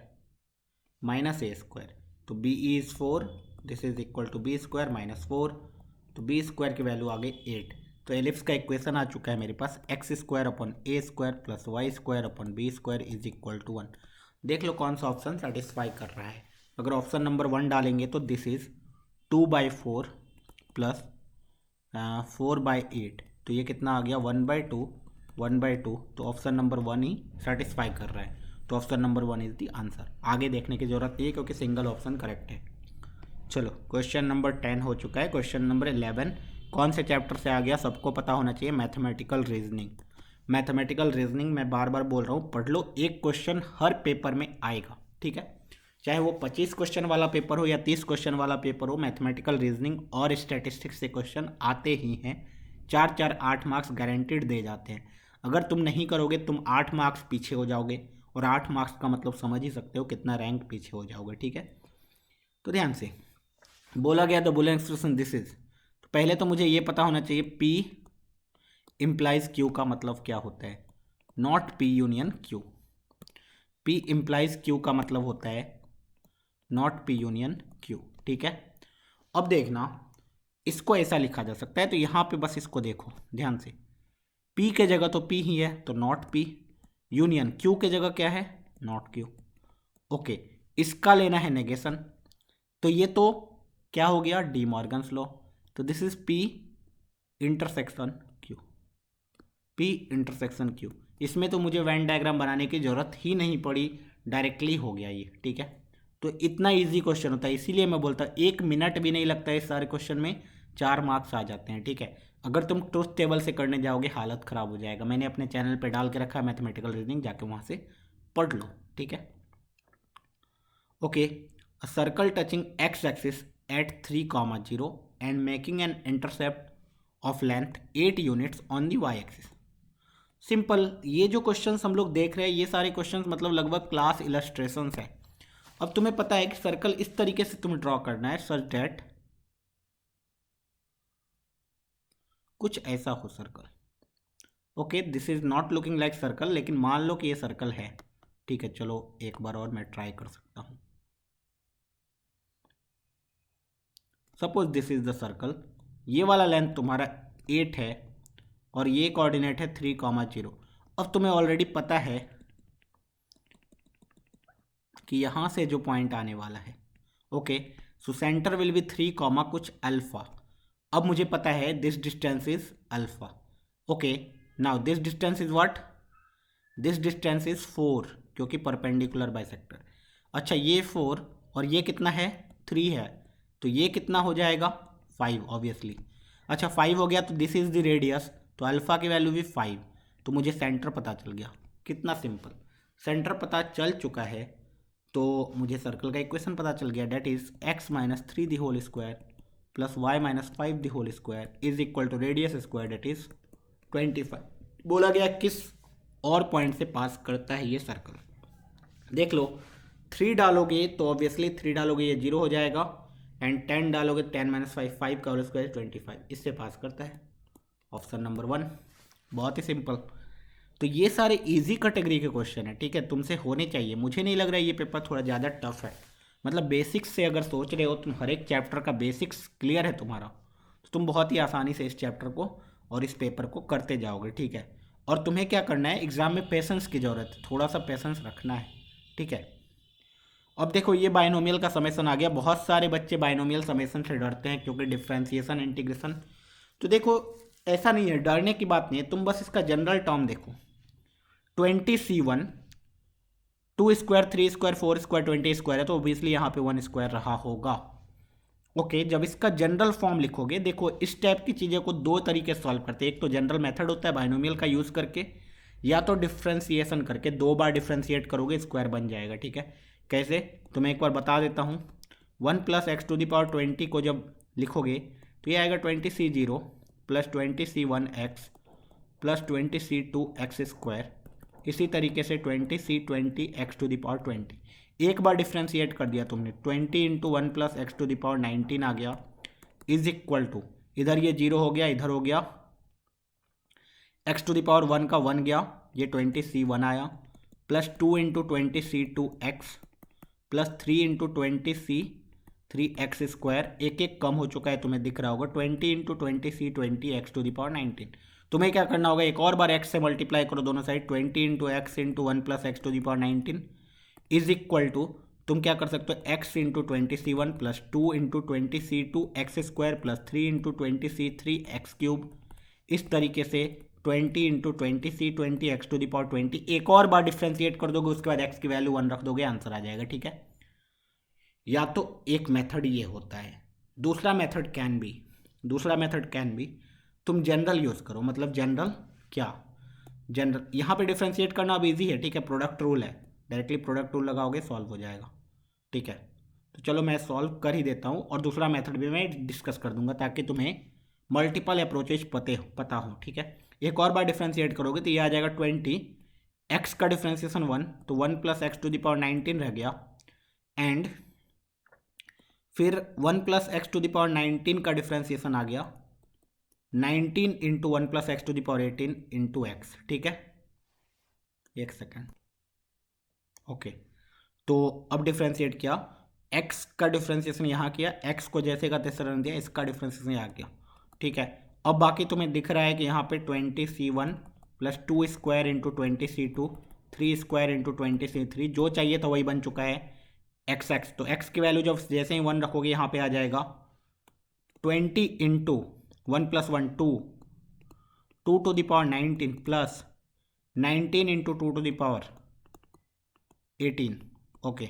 minus a², तो b is 4, this is equal to b² minus 4, तो b² की वैल्यू आ गई 8। तो एलिप्स का इक्वेशन आ चुका है मेरे पास, x square upon a square plus y square upon b square is equal to 1। देख लो कौन सा ऑप्शन सेटिस्फाई कर रहा है। अगर ऑप्शन नंबर 1 डालेंगे तो दिस इज 2/4 प्लस 4/8, तो ये कितना आ गया 1/2 1/2, तो ऑप्शन नंबर 1 ही सेटिस्फाई कर रहा है। तो option number 1 is the answer. आगे देखने की जरूरत नहीं है क्योंकि सिंगल ऑप्शन करेक्ट है। चलो क्वेश्चन नंबर 10 हो चुका है। क्वेश्चन नंबर 11 कौन से चैप्टर से आ गया, सबको पता होना चाहिए, मैथमेटिकल रीजनिंग। मैथमेटिकल रीजनिंग मैं बार बार बोल रहा हूँ, पढ़ लो, एक क्वेश्चन हर पेपर में आएगा, ठीक है, चाहे वो 25 क्वेश्चन वाला पेपर हो या 30 क्वेश्चन वाला पेपर हो, मैथमेटिकल रीजनिंग और स्टैटिस्टिक्स से क्वेश्चन आते ही हैं। 4 8 मार्क्स गारंटीड दे जाते हैं। अगर तुम नहीं करोगे तुम 8 मार्क्स पीछे हो जाओगे, और 8 मार्क्स का मतलब समझ ही सकते हो कितना रैंक पीछे हो जाओगे, ठीक है। तो ध्यान से बोला गया the Boolean expression this is, तो पहले तो मुझे ये पता होना चाहिए P इम्प्लाइज Q का मतलब क्या होता है, not P union Q। P implies Q का मतलब होता है नॉट P यूनियन Q, ठीक है। अब देखना इसको ऐसा लिखा जा सकता है, तो यहाँ पे बस इसको देखो ध्यान से, P के जगह तो P ही है तो नॉट P, यूनियन Q के जगह क्या है, नॉट Q। ओके, इसका लेना है नेगेशन, तो ये तो क्या हो गया, डी मॉर्गन्स लॉ। तो this is P intersection Q, P intersection Q। इसमें तो मुझे वेन डायग्राम बनाने की जरूरत ही नहीं पड़ी, डायरेक्टली हो गया ये, ठीक है। तो इतना इजी क्वेश्चन होता है, इसीलिए मैं बोलता हूँ 1 मिनट भी नहीं लगता है इस सारे क्वेश्चन में, 4 मार्क्स आ जाते हैं, ठीक है। अगर तुम ट्रुथ टेबल से करने जाओगे हालत ख़राब हो जाएगा। मैंने अपने चैनल पे डाल के रखा है मैथमेटिकल रीजनिंग, जाके वहाँ से पढ़ लो, ठीक है। Okay, a circle touching x axis at 3, 0 and making an intercept of length 8 units on the y axis। Simple, ये जो क्वेश्चंस हम लोग देख रहे हैं ये सारे क्वेश्चंस मतलब लगभग क्लास इलस्ट्रेशंस है। अब तुम्हें पता है कि सर्कल इस तरीके से तुम्हें ड्रॉ करना है, सच दैट कुछ ऐसा हो circle. Okay, this is not looking like circle, लेकिन मान लो कि ये सर्कल है, ठीक है। चलो एक बार और मैं ट्राई कर सकता हूँ। Suppose this is the circle, ये वाला लेंथ तुम्हारा 8 है और ये कोऑर्डिनेट है 3, 0। अब तुम्हें ऑलरेडी पता है कि यहाँ से जो पॉइंट आने वाला है, okay, so centre will be 3, कुछ अल्फा। अब मुझे पता है this distance is alpha. Okay, now this distance is what, this distance is 4 क्योंकि परपेंडिकुलर बाइसेक्टर। अच्छा, ये 4 और ये कितना है, 3 है, तो ये कितना हो जाएगा, 5 ऑब्वियसली। अच्छा 5 हो गया तो दिस इज द रेडियस, तो अल्फा की वैल्यू भी 5, तो मुझे सेंटर पता चल गया। कितना सिंपल, सेंटर पता चल चुका है तो मुझे सर्कल का इक्वेशन पता चल गया, that is x - 3 the whole square plus y - 5 the whole square is equal to radius square, that is 25। बोला गया किस और पॉइंट से पास करता है ये सर्कल। देख लो 3 डालोगे तो ऑब्वियसली 3 डालोगे ये 0 हो जाएगा, एंड 10 डालोगे 10 - 5, 5 का होल स्क्वायर 25, इससे पास करता है। ऑप्शन नंबर 1, बहुत ही सिंपल। तो ये सारे इजी कैटेगरी के क्वेश्चन है, ठीक है, तुमसे होने चाहिए। मुझे नहीं लग रहा है ये पेपर थोड़ा ज़्यादा टफ है, मतलब बेसिक्स से अगर सोच रहे हो तुम, हर एक चैप्टर का बेसिक्स क्लियर है तुम्हारा, तो तुम बहुत ही आसानी से इस चैप्टर को और इस पेपर को करते जाओगे, ठीक है। और तुम्हें क्या करना है, एग्जाम में पेशेंस की ज़रूरत है, थोड़ा सा पेशेंस रखना है, ठीक है। अब देखो ये बाइनोमियल का समेशन आ गया। बहुत सारे बच्चे बाइनोमियल समेशन से डरते हैं क्योंकि डिफ्रेंसिएशन इंटीग्रेशन, तो देखो ऐसा नहीं है, डरने की बात नहीं है, तुम बस इसका जनरल टर्म देखो, 20c1 2 square 3 square 4 square 20 square है, तो ओबियसली यहाँ पे 1 स्क्वायर रहा होगा। ओके, जब इसका जनरल फॉर्म लिखोगे, देखो इस टाइप की चीज़ों को 2 तरीके से सॉल्व करते हैं। एक तो जनरल मेथड होता है बाइनोमियल का यूज़ करके, या तो डिफ्रेंसिएशन करके, 2 बार डिफ्रेंशिएट करोगे स्क्वायर बन जाएगा, ठीक है। कैसे, तो मैं एक बार बता देता हूँ। 1 + x⁻20 को जब लिखोगे तो ये आएगा 20c0 plus 20c1x plus 20c2x square, इसी तरीके से 20c20 x⁻20। एक बार डिफ्रेंशिएट कर दिया तुमने, 20 × 1 + x⁻19 आ गया, इज इक्वल टू, इधर ये 0 हो गया, इधर हो गया x⁻1 का 1 गया, ये 20c1 आया, प्लस 2 × 20c2x प्लस 3 × 3x², एक एक कम हो चुका है, तुम्हें दिख रहा होगा 20 × 20c 20x⁻19। तुम्हें क्या करना होगा, एक और बार x से मल्टीप्लाई करो दोनों side, 20 × x × 1 + x⁻19 is equal to, तुम क्या कर सकते हो, x × 20c1 + 2 × 20c2 x² + 3 × 20c3 x³। इस तरीके से 20 × 20c 20x⁻20 एक और बार डिफ्रेंशिएट कर दोगे, उसके बाद x की वैल्यू 1 रख दोगे, आंसर आ जाएगा। ठीक है, या तो एक मेथड ये होता है, दूसरा मेथड कैन बी तुम जनरल यूज़ करो। मतलब जनरल क्या, जनरल यहाँ पे डिफ्रेंशिएट करना अब इजी है। ठीक है, प्रोडक्ट रूल है, डायरेक्टली प्रोडक्ट रूल लगाओगे सॉल्व हो जाएगा। ठीक है, तो चलो मैं सॉल्व कर ही देता हूँ, और दूसरा मेथड भी मैं डिस्कस कर दूंगा ताकि तुम्हें मल्टीपल अप्रोचेज पता हो। ठीक है, एक और बार डिफ्रेंशिएट करोगे तो ये आ जाएगा 20, x का डिफ्रेंशिएशन 1, तो 1 + x⁻19 रह गया, एंड फिर 1 + x⁻19 का डिफ्रेंशिएशन आ गया 19 × 1 + x⁻18 × x। ठीक है, एक सेकेंड। ओके, तो अब डिफ्रेंशिएट किया, x का डिफ्रेंशिएशन यहाँ किया, x को जैसे का तैसे रन दिया, इसका डिफ्रेंशिएशन यहाँ किया। ठीक है, अब बाकी तुम्हें दिख रहा है कि यहाँ पे 20c1 + 2² × 20c2 3² × 20c3 जो चाहिए था वही बन चुका है, x। तो x की वैल्यू जब जैसे ही 1 रखोगे यहाँ पे आ जाएगा 20 × 1 + 1 2 2⁻19 + 19 × 2⁻18। ओके,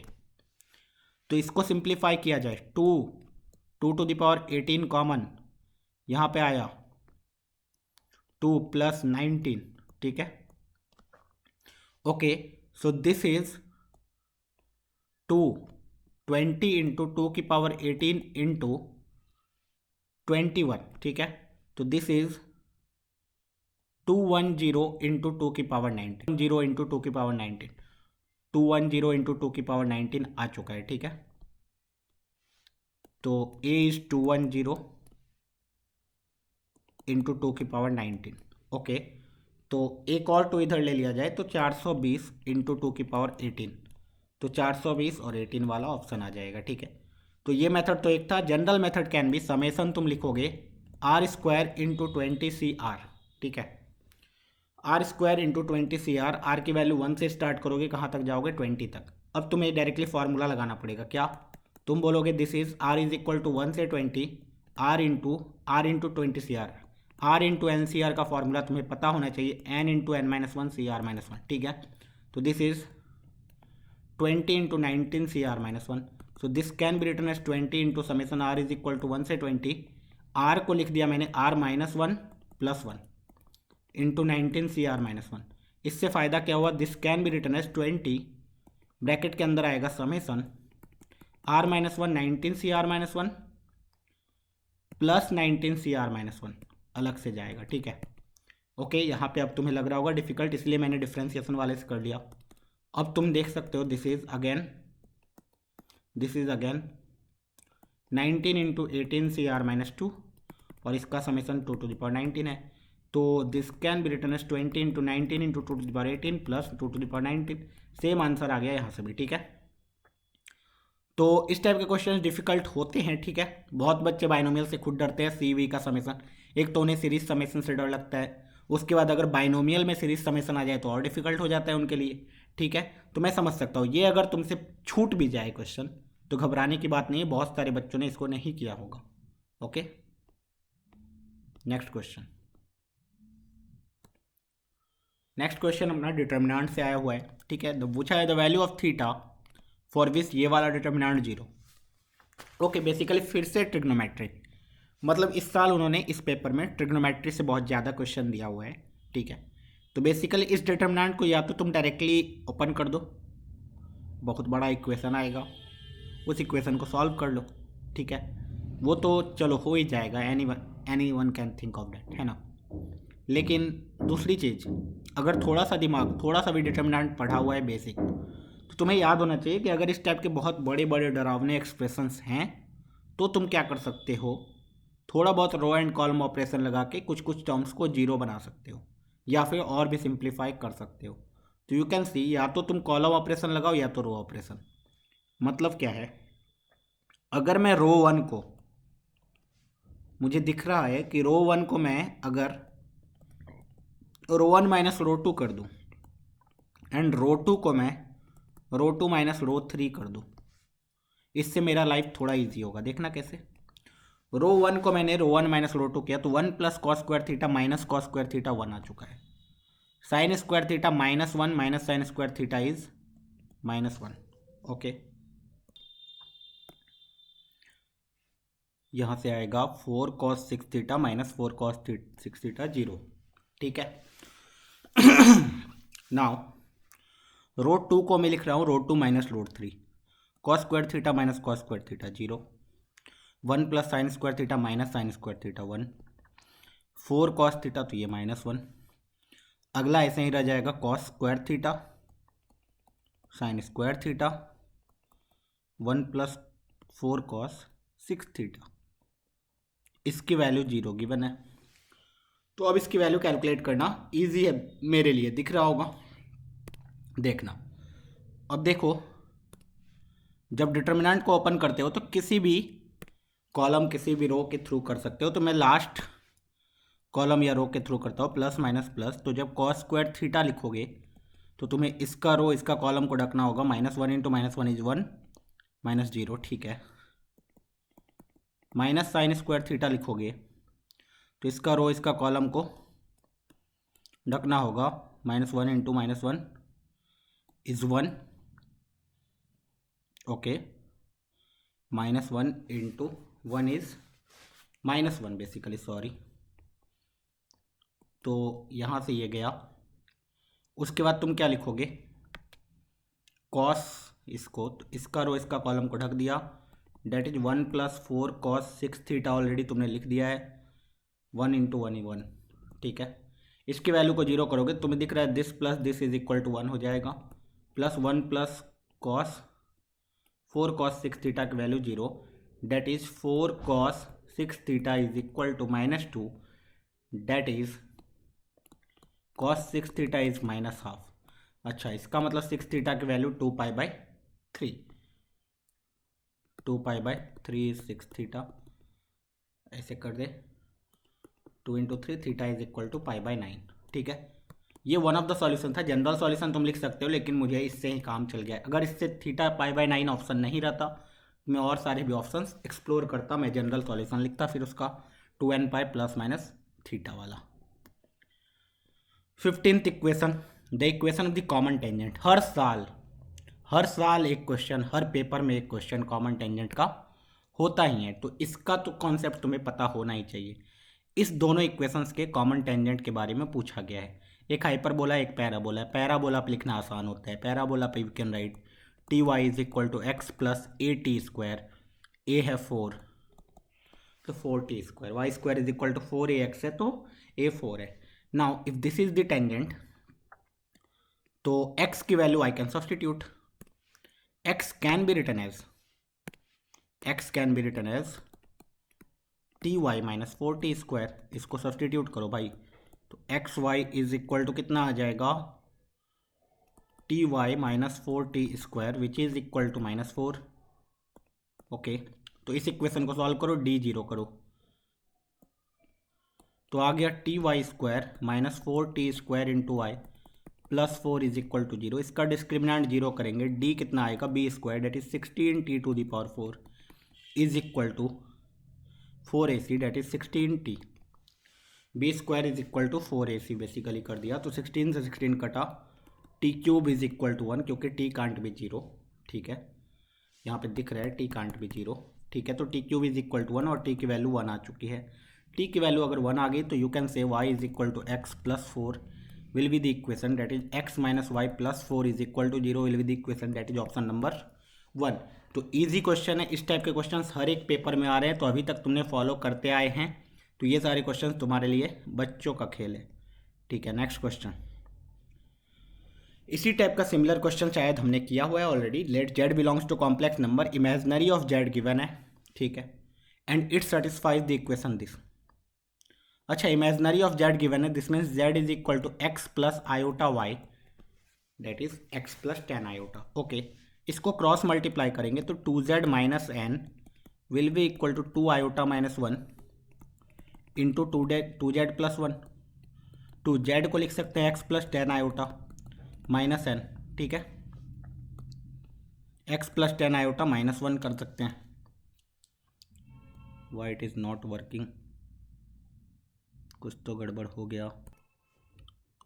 तो इसको सिंप्लीफाई किया जाए, 2⁻18 कॉमन यहाँ पे आया 2 + 19। ठीक है, ओके, सो दिस इज 20 × 2⁻18 × 21। ठीक है, तो दिस इज 210 × 2⁻19, 0 × 2⁻19, 210 × 2⁻19 आ चुका है। ठीक है, तो a इज 210 × 2⁻19। ओके, तो एक और 2 इधर ले लिया जाए तो 420 × 2⁻18, तो 420 और 18 वाला ऑप्शन आ जाएगा। ठीक है, तो ये मेथड तो एक था। General method can be, summation तुम लिखोगे r² × 20cr। ठीक है, r² × 20cr, r की वैल्यू 1 से स्टार्ट करोगे, कहाँ तक जाओगे, 20 तक। अब तुम्हें डायरेक्टली फॉर्मूला लगाना पड़ेगा, क्या तुम बोलोगे, दिस इज r = 1 से 20 r × 20cr। r × NCR का फॉर्मूला तुम्हें पता होना चाहिए, n × n-1 CR-1। ठीक है, तो this is 20 × 19 CR-1। So this can be written as 20 × summation r = 1 से 20, r को लिख दिया मैंने r-1 + 1 × 19 CR-1। इससे फ़ायदा क्या हुआ, this can be written as 20 bracket के अंदर आएगा समेसन r-1 19 CR-1 + 19 CR-1 अलग से जाएगा। ठीक है, ओके, यहाँ पे अब तुम्हें लग रहा होगा डिफिकल्ट, इसलिए मैंने डिफ्रेंशिएशन वाले से कर लिया। अब तुम देख सकते हो, दिस इज अगेन 19 × 18 CR-2, और इसका समेसन 2⁻19 है, तो this can be written as 20 × 19 × 2⁻18 + 2⁻19। Same answer आ गया यहाँ से भी। ठीक है, तो इस टाइप के क्वेश्चन डिफिकल्ट होते हैं। ठीक है, बहुत बच्चे बाइनोमियल से खुद डरते हैं, CV का समेसन, एक तो उन्हें सीरीज समेसन से डर लगता है, उसके बाद अगर बाइनोमियल में सीरीज समेसन आ जाए तो और डिफिकल्ट हो जाता है उनके लिए। ठीक है, तो मैं समझ सकता हूँ, ये अगर तुमसे छूट भी जाए क्वेश्चन तो घबराने की बात नहीं है, बहुत सारे बच्चों ने इसको नहीं किया होगा। ओके, नेक्स्ट क्वेश्चन अपना डिटर्मिनेंट से आया हुआ है। ठीक है, पूछा है the value of theta for which ये वाला डिटर्मिनेंट 0। ओके, बेसिकली फिर से ट्रिग्नोमेट्रिक, मतलब इस साल उन्होंने इस पेपर में ट्रिग्नोमेट्री से बहुत ज़्यादा क्वेश्चन दिया हुआ है। ठीक है, तो बेसिकली इस डिटर्मिनेंट को या तो तुम डायरेक्टली ओपन कर दो, बहुत बड़ा इक्वेशन आएगा, उस इक्वेशन को सॉल्व कर लो। ठीक है, वो तो चलो हो ही जाएगा, any one can think of that, है ना। लेकिन दूसरी चीज़, अगर थोड़ा सा दिमाग, थोड़ा सा भी डिटर्मिनेंट पढ़ा हुआ है बेसिक, तो तुम्हें याद होना चाहिए कि अगर इस टाइप के बहुत बड़े बड़े डरावने एक्सप्रेशंस हैं तो तुम क्या कर सकते हो, थोड़ा बहुत रो एंड कॉलम ऑपरेशन लगा के कुछ कुछ टर्म्स को 0 बना सकते हो, या फिर और भी सिंप्लीफाई कर सकते हो। तो यू कैन सी, या तो तुम कॉलम ऑपरेशन लगाओ या तो रो ऑपरेशन। मतलब क्या है, अगर मैं रो वन को, मुझे दिख रहा है कि रो वन को मैं अगर रो वन माइनस रो टू कर दूं एंड रो टू को मैं रो टू माइनस रो थ्री कर दूं, इससे मेरा लाइफ थोड़ा इजी होगा। देखना कैसे। रो वन को मैंने row one minus row two किया तो one plus cos square theta minus cos square theta one आ चुका है। Sine square theta minus one minus sine square theta is minus one. Okay, यहाँ से आएगा four cos six theta minus four cos six theta zero. ठीक है। Now row to को मैं लिख रहा हूँ row two minus row three, cos square theta minus cos square theta zero, one plus sine square theta minus sine square theta one, four cos theta तो ये minus one. अगला ऐसे ही रह जाएगा cos square theta sine square theta one plus four cos six theta, इसकी value zero given है। तो अब इसकी वैल्यू कैलकुलेट करना इजी है मेरे लिए, दिख रहा होगा। देखना, अब देखो, जब डिटर्मिनेंट को ओपन करते हो तो किसी भी कॉलम किसी भी रो के थ्रू कर सकते हो। तो मैं लास्ट कॉलम या रो के थ्रू करता हूँ, प्लस माइनस प्लस। तो जब कॉस स्क्वायर थीटा लिखोगे तो तुम्हें इसका रो इसका कॉलम को ढकना होगा। Minus one into minus one is one minus zero. ठीक है। माइनस साइन स्क्वायर थीटा लिखोगे तो इसका रो इसका कॉलम को ढकना होगा। Minus one into minus one is one. Okay, minus one into one is minus one basically, sorry. तो यहाँ से ये गया। उसके बाद तुम क्या लिखोगे, कॉस इसको, तो इसका रो इसका कॉलम को ढक दिया, that is one plus four cos six theta already तुमने लिख दिया है, वन इंटू वन ही वन। ठीक है। इसकी वैल्यू को जीरो करोगे, तुम्हें दिख रहा है this plus this is equal to one हो जाएगा, plus one plus cos four cos six theta की value zero, that is four cos six theta is equal to minus two, that is cos six theta is minus half. अच्छा, इसका मतलब six theta की value two pi by three, two pi by three is six theta. ऐसे कर दे, two into three theta is equal to pi by nine. ठीक है। ये वन ऑफ द सॉल्यूशन था। जनरल सॉल्यूशन तुम लिख सकते हो, लेकिन मुझे इससे ही काम चल गया। अगर इससे theta pi by nine option नहीं रहता, मैं और सारे भी ऑप्शन एक्सप्लोर करता, मैं जनरल सॉल्यूशन लिखता, फिर उसका two n pi plus minus theta वाला। 15th equation, the equation of the common tangent. हर साल एक क्वेश्चन, हर पेपर में एक क्वेश्चन कॉमन टेंजेंट का होता ही है, तो इसका तो कॉन्सेप्ट तुम्हें पता होना ही चाहिए। इस दोनों इक्वेशंस के कॉमन टेंजेंट के बारे में पूछा गया है। एक हाइपरबोला, एक पैराबोला है। पैराबोला पे लिखना आसान होता है। पैराबोला पे we can write t y is equal to x plus a t square, a है फोर तो four t square, y square is equal to four a x है तो ए फोर है। Now if this is the tangent, तो x की value I can substitute. x can be written as t y minus four t square. इसको substitute करो भाई, तो x y is equal to कितना आ जाएगा, t y minus four t square which is equal to minus four. Okay, तो इस equation को सॉल्व करो, डी जीरो करो, तो आ गया t y square minus four t square into y plus four is equal to zero. इसका discriminant zero करेंगे, डी कितना आएगा, b square that is sixteen t to the power four is equal to four a c that is sixteen t. B square is equal to four a c basically कर दिया, तो sixteen से sixteen कटा, t cube is equal to one, क्योंकि T can't be zero. ठीक है, यहाँ पे दिख रहा है टी कांट बी जीरो। ठीक है, तो t cube is equal to one और टी की वैल्यू वन आ चुकी है। टी की वैल्यू अगर वन आ गई तो you can say y is equal to x plus four will be the equation that is x minus y plus 4 is equal to 0 will be the equation that is option number 1। तो easy question है। इस type के questions हर एक paper में आ रहे हैं, तो अभी तक तुमने फॉलो करते आए हैं, तो ये सारे क्वेश्चंस तुम्हारे लिए बच्चों का खेल है। ठीक है, नेक्स्ट क्वेश्चन। इसी टाइप का सिमिलर क्वेश्चन शायद हमने किया हुआ है already. Let z belongs to complex number, imaginary of z given है। ठीक है, and it satisfies the equation this. अच्छा, इमेजनरी ऑफ जेड गिवन है, this means z is equal to x plus iota y that is x plus ten iota. Okay, इसको cross multiply करेंगे तो two z minus n will be equal to 2 iota minus 1 into 2z plus 1। 2z को लिख सकते हैं x plus 10 iota minus n, ठीक है। x plus 10 iota minus 1 कर सकते हैं। Why it is not working, कुछ तो गड़बड़ हो गया।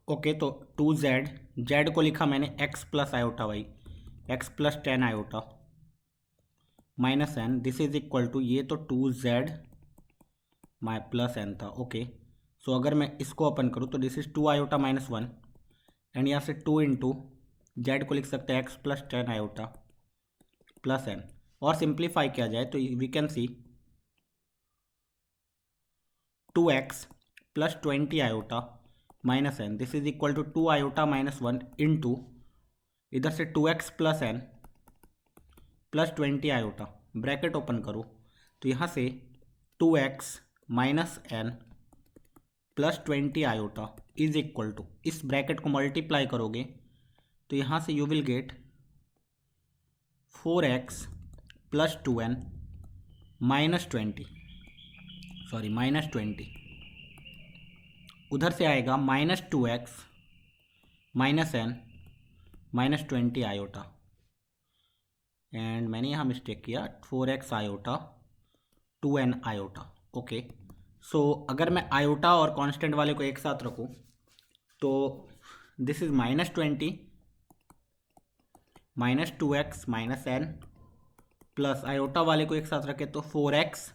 ओके, तो 2z, z को लिखा मैंने x plus iota y, x plus 10 iota minus n, this is equal to, ये तो 2z माई प्लस n था। ओके, सो अगर मैं इसको ओपन करूँ तो this is 2 iota minus 1 and यहाँ से 2 इंटू जेड को लिख सकते हैं x plus 10 iota plus n, और सिंप्लीफाई किया जाए तो we can see 2x plus 20 iota minus n, this is equal to 2 iota minus 1 into इधर से 2x plus n plus 20 iota, bracket open करो तो यहाँ से 2x minus n plus 20 iota is equal to, इस ब्रैकेट को multiply करोगे तो यहाँ से you will get 4x plus 2n minus 20, sorry minus 20, उधर से आएगा minus 2x minus n minus 20 iota, and मैंने यहाँ मिस्टेक किया, 4x iota 2n iota. Okay, so अगर मैं आयोटा और कांस्टेंट वाले को एक साथ रखूँ तो this is minus 20 minus 2x minus n plus iota वाले को एक साथ रखें तो 4x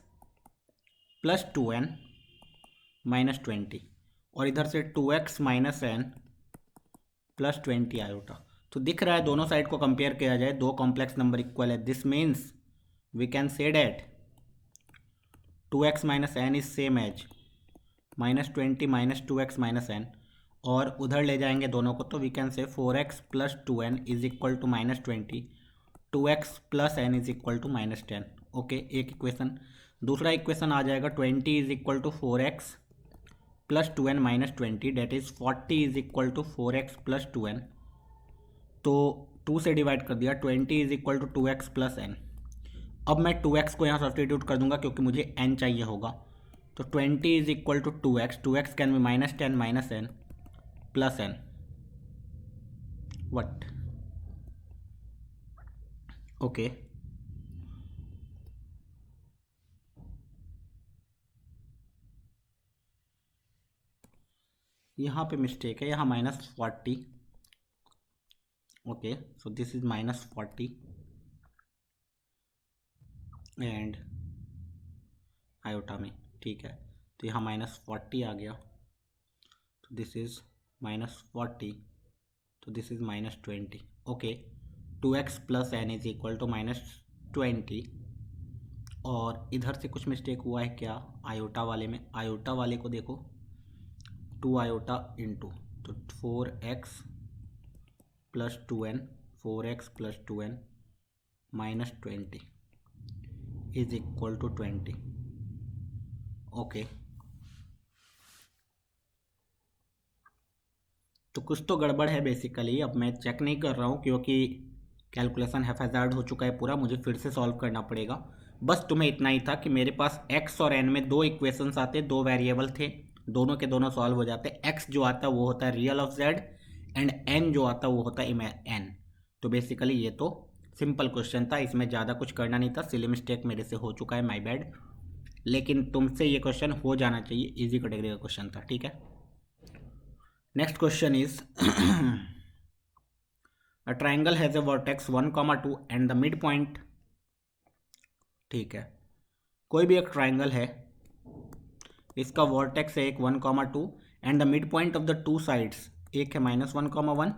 प्लस 2n माइनस 20, और इधर से 2x minus n plus 20 iota. तो दिख रहा है दोनों साइड को कंपेयर किया जाए, दो कॉम्प्लेक्स नंबर इक्वल है। This means we can say that 2x minus n is same as minus 20 minus 2x minus n, और उधर ले जाएंगे दोनों को तो we can say 4x plus 2n is equal to minus 20, 2x plus n is equal to minus 10। Okay, एक equation. दूसरा equation आ जाएगा 20 is equal to 4x plus 2n minus 20, that is 40 is equal to 4x plus 2n, तो 2 से divide कर दिया, 20 is equal to 2x plus n। अब मैं 2x को यहाँ सब्स्टिट्यूट कर दूंगा क्योंकि मुझे n चाहिए होगा, तो 20 is equal to 2x can be minus 10 minus n plus n, what. Okay, यहाँ पे मिस्टेक है, यहाँ minus 40। Okay, so this is minus 40 and iota में, ठीक है, तो यहाँ माइनस 40 आ गया, तो दिस इज माइनस 40, तो this is minus 20। Okay, 2x plus n is equal to minus 20, और इधर से कुछ मिस्टेक हुआ है क्या आयोटा वाले में, आयोटा वाले को देखो 2 आयोटा इंटू, तो 4x plus 2n, 4x plus 2n minus 20 is equal to 20। Okay, तो कुछ तो गड़बड़ है बेसिकली। अब मैं चेक नहीं कर रहा हूँ क्योंकि कैलकुलेशन हैफेजार्ड हो चुका है पूरा, मुझे फिर से सॉल्व करना पड़ेगा। बस तुम्हें इतना ही था कि मेरे पास x और n में दो इक्वेशंस आते, दो वेरिएबल थे, दोनों के दोनों सॉल्व हो जाते। x जो आता है वो होता है real of z and n जो आता है वो होता है n। तो बेसिकली ये तो सिंपल क्वेश्चन था, इसमें ज़्यादा कुछ करना नहीं था। सिली मिस्टेक मेरे से हो चुका है, माय बैड, लेकिन तुमसे ये क्वेश्चन हो जाना चाहिए, इजी कैटेगरी का क्वेश्चन था, ठीक है। Next question is a triangle has a vertex 1,2 and the mid point, ठीक है, कोई भी एक ट्राइंगल है, इसका वर्टेक्स है एक 1,2 and the mid point of the two sides, एक है -1,1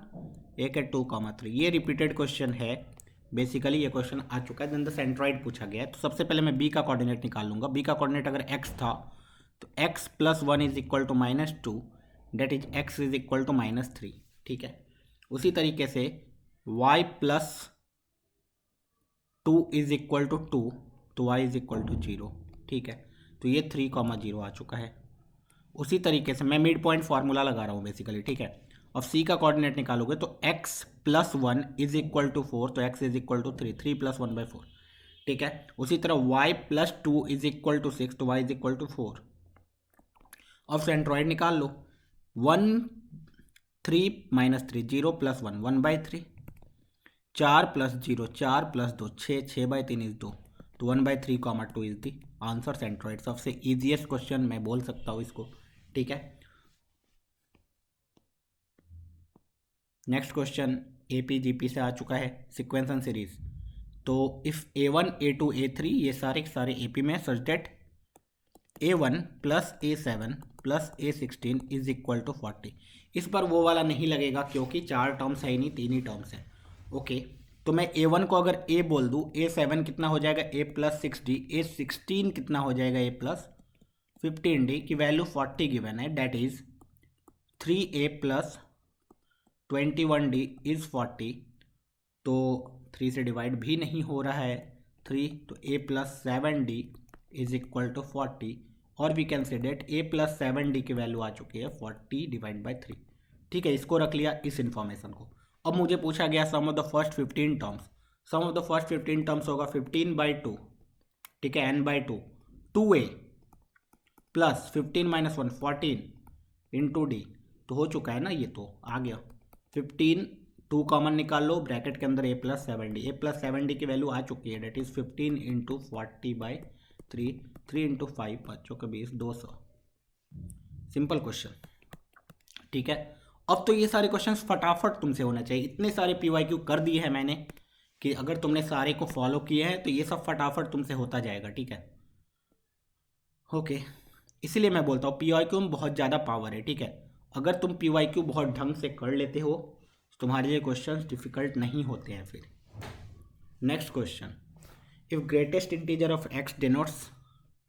एक है 2,3। ये रिपीटेड क्वेश्चन है बेसिकली, ये क्वेश्चन आ चुका है। देन द सेंट्रॉइड पूछा गया है, तो सबसे पहले मैं बी का कोऑर्डिनेट निकाल लूंगा। बी का कोऑर्डिनेट अगर x था तो x plus 1 is equal to -2, that is x is equal to -3, ठीक है। उसी तरीके से y plus 2 is equal to 2, तो y इज इक्वल टू 0, ठीक है। तो ये 3,0 आ चुका है। उसी तरीके से मैं मिड पॉइंट फार्मूला लगा रहा हूँ बेसिकली, ठीक है। अब c का कोऑर्डिनेट निकालोगे तो x plus 1 is equal to 4, तो x is equal to 3, 3 plus 1/4, ठीक है। उसी तरह y plus 2 is equal to 6, तो y इज इक्वल टू 4। अब सेंट्रॉइड निकाल लो। 1 3 minus 3 0 plus 1 1/3, 4 plus 0 4 plus 2 6 6/3 is 2, तो 1/3 comma 2 is the answer centroid. सबसे ईजिएस्ट क्वेश्चन मैं बोल सकता हूँ इसको, ठीक है। नेक्स्ट क्वेश्चन APGP से आ चुका है, सीक्वेंस एंड सीरीज। तो इफ A1 A2 A3 ये सारे सारे AP में, such that A1 plus A7 plus A16 is equal to 40। इस पर वो वाला नहीं लगेगा क्योंकि 4 टर्म्स है ही नहीं, 3 ही टर्म्स है। ओके, तो मैं A1 को अगर A बोल दूँ, A7 कितना हो जाएगा A प्लस 6D, A16 कितना हो जाएगा A प्लस 15D की वैल्यू 40 गिवन है, that is 3A plus 21D is 40। तो 3 से डिवाइड भी नहीं हो रहा है 3, तो A plus 7D is equal to 40, और we can say that A plus 7D की वैल्यू आ चुकी है 40 डिवाइड बाई 3। ठीक है, इसको रख लिया इस इन्फॉर्मेशन को। अब मुझे पूछा गया sum of the first 15 terms. Sum of the first 15 terms होगा 15/2, ठीक है, n/2 2A plus 15 minus 1 14 into D, तो हो चुका है ना, ये तो आ गया 15। 2 कॉमन निकाल लो, ब्रैकेट के अंदर A प्लस 7D की वैल्यू आ चुकी है, डेट इज 15 इंटू 40/3, 3 इंटू 5 5 के 20 200। सिंपल क्वेश्चन, ठीक है। अब तो ये सारे क्वेश्चंस फटाफट तुमसे होना चाहिए, इतने सारे PYQ कर दिए हैं मैंने कि अगर तुमने सारे को फॉलो किए हैं तो ये सब फटाफट तुमसे होता जाएगा, ठीक है। ओके, इसीलिए मैं बोलता हूँ PYQ में बहुत ज़्यादा पावर है, ठीक है। अगर तुम PYQ बहुत ढंग से कर लेते हो तो तुम्हारे लिए क्वेश्चंस डिफिकल्ट नहीं होते हैं फिर। Next question, if greatest integer of x denotes,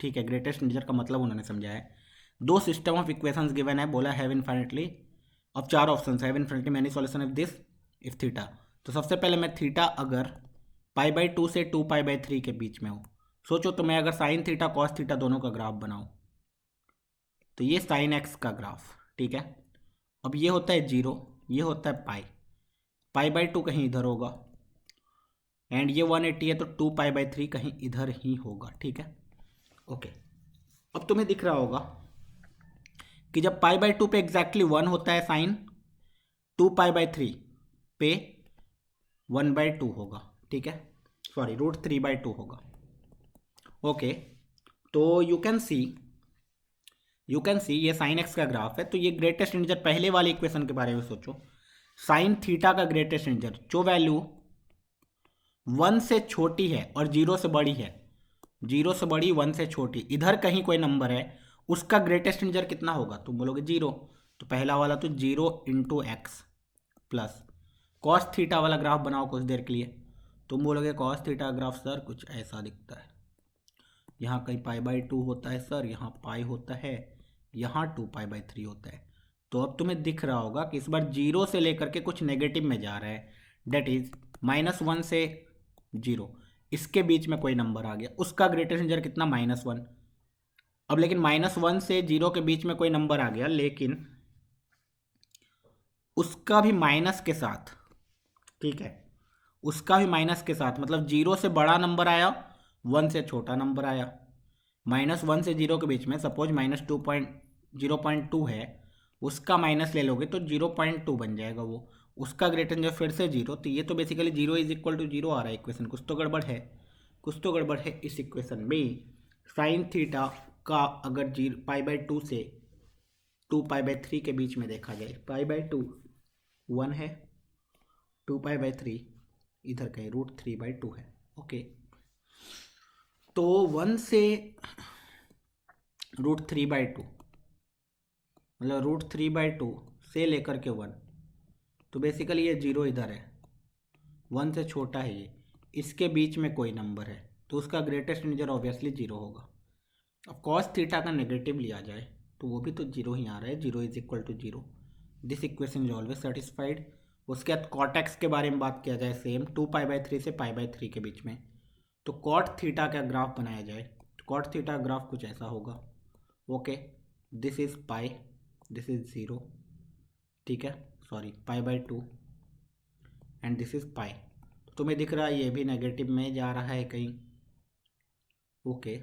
ठीक है, ग्रेटेस्ट इंटीजर का मतलब उन्होंने समझाया है। 2 सिस्टम ऑफ इक्वेशंस गिवन है, बोला हैव इन्फिनिटली, अब 4 option have infinitely many solution of this if theta. तो सबसे पहले मैं थीटा अगर π/2 से 2π/3 के बीच में हो, सोचो तो मैं अगर साइन थीटा कॉस थीटा दोनों का ग्राफ बनाऊं, तो ये साइन x का ग्राफ, ठीक है। अब ये होता है 0, ये होता है π/2 कहीं इधर होगा, एंड ये 180 है तो 2π/3 कहीं इधर ही होगा, ठीक है। ओके, अब तुम्हें दिख रहा होगा कि जब π/2 पे एग्जैक्टली 1 होता है साइन, 2π/3 पे 1/2 होगा, ठीक है, सॉरी √3/2 होगा। ओके, तो यू कैन सी ये साइन एक्स का ग्राफ है, तो ये ग्रेटेस्ट इंटीजर, पहले वाले इक्वेशन के बारे में सोचो, साइन थीटा का ग्रेटेस्ट इंटीजर जो वैल्यू 1 से छोटी है और 0 से बड़ी है, 0 से बड़ी 1 से छोटी, इधर कहीं कोई नंबर है, उसका ग्रेटेस्ट इंटीजर कितना होगा, तुम बोलोगे 0, तो पहला वाला तो 0 into x plus cos theta वाला ग्राफ बनाओ कुछ देर के लिए, तुम बोलोगे कॉस थीटा ग्राफ सर कुछ ऐसा दिखता है, यहाँ कहीं π/2 होता है सर, यहाँ पाई होता है, यहाँ 2π/3 होता है। तो अब तुम्हें दिख रहा होगा कि इस बार 0 से लेकर के कुछ नेगेटिव में जा रहा है, डेट इज -1 से 0, इसके बीच में कोई नंबर आ गया, उसका ग्रेटेस्ट इंटीजर कितना -1। अब लेकिन -1 से 0 के बीच में कोई नंबर आ गया, लेकिन उसका भी माइनस के साथ, ठीक है, उसका भी माइनस के साथ, मतलब 0 से बड़ा नंबर आया, 1 से छोटा नंबर आया, -1 से 0 के बीच में सपोज -0.2 है, उसका माइनस ले लोगे तो 0.2 बन जाएगा वो, उसका ग्रेटर जो फिर से 0, तो ये तो बेसिकली 0 इज इक्वल टू 0 आ रहा है इक्वेशन, कुछ तो गड़बड़ है, कुछ तो गड़बड़ है इस इक्वेशन में। साइन थीटा का अगर π/2 से 2π/3 के बीच में देखा जाए, π/2 1 है, 2π/3 इधर कहीं √3/2 है। ओके, तो 1 से √3/2 मतलब √3/2 से लेकर के 1, तो बेसिकली ये 0 इधर है, 1 से छोटा है ये, इसके बीच में कोई नंबर है, तो उसका ग्रेटेस्ट इंटीजर ऑब्वियसली 0 होगा। अब कॉस थीटा का नेगेटिव लिया जाए तो वो भी तो 0 ही आ रहा है, 0 is equal to 0, this equation is always satisfied. उसके बाद कॉट एक्स के बारे में बात किया जाए, सेम 2π/3 से π/3 के बीच में, तो कॉट थीटा का ग्राफ बनाया जाए, तो कॉट थीटा ग्राफ कुछ ऐसा होगा। Okay, this is pi, this is 0, ठीक है, sorry π/2 and this is pi, तो तुम्हें दिख रहा है ये भी नेगेटिव में जा रहा है कहीं, ओके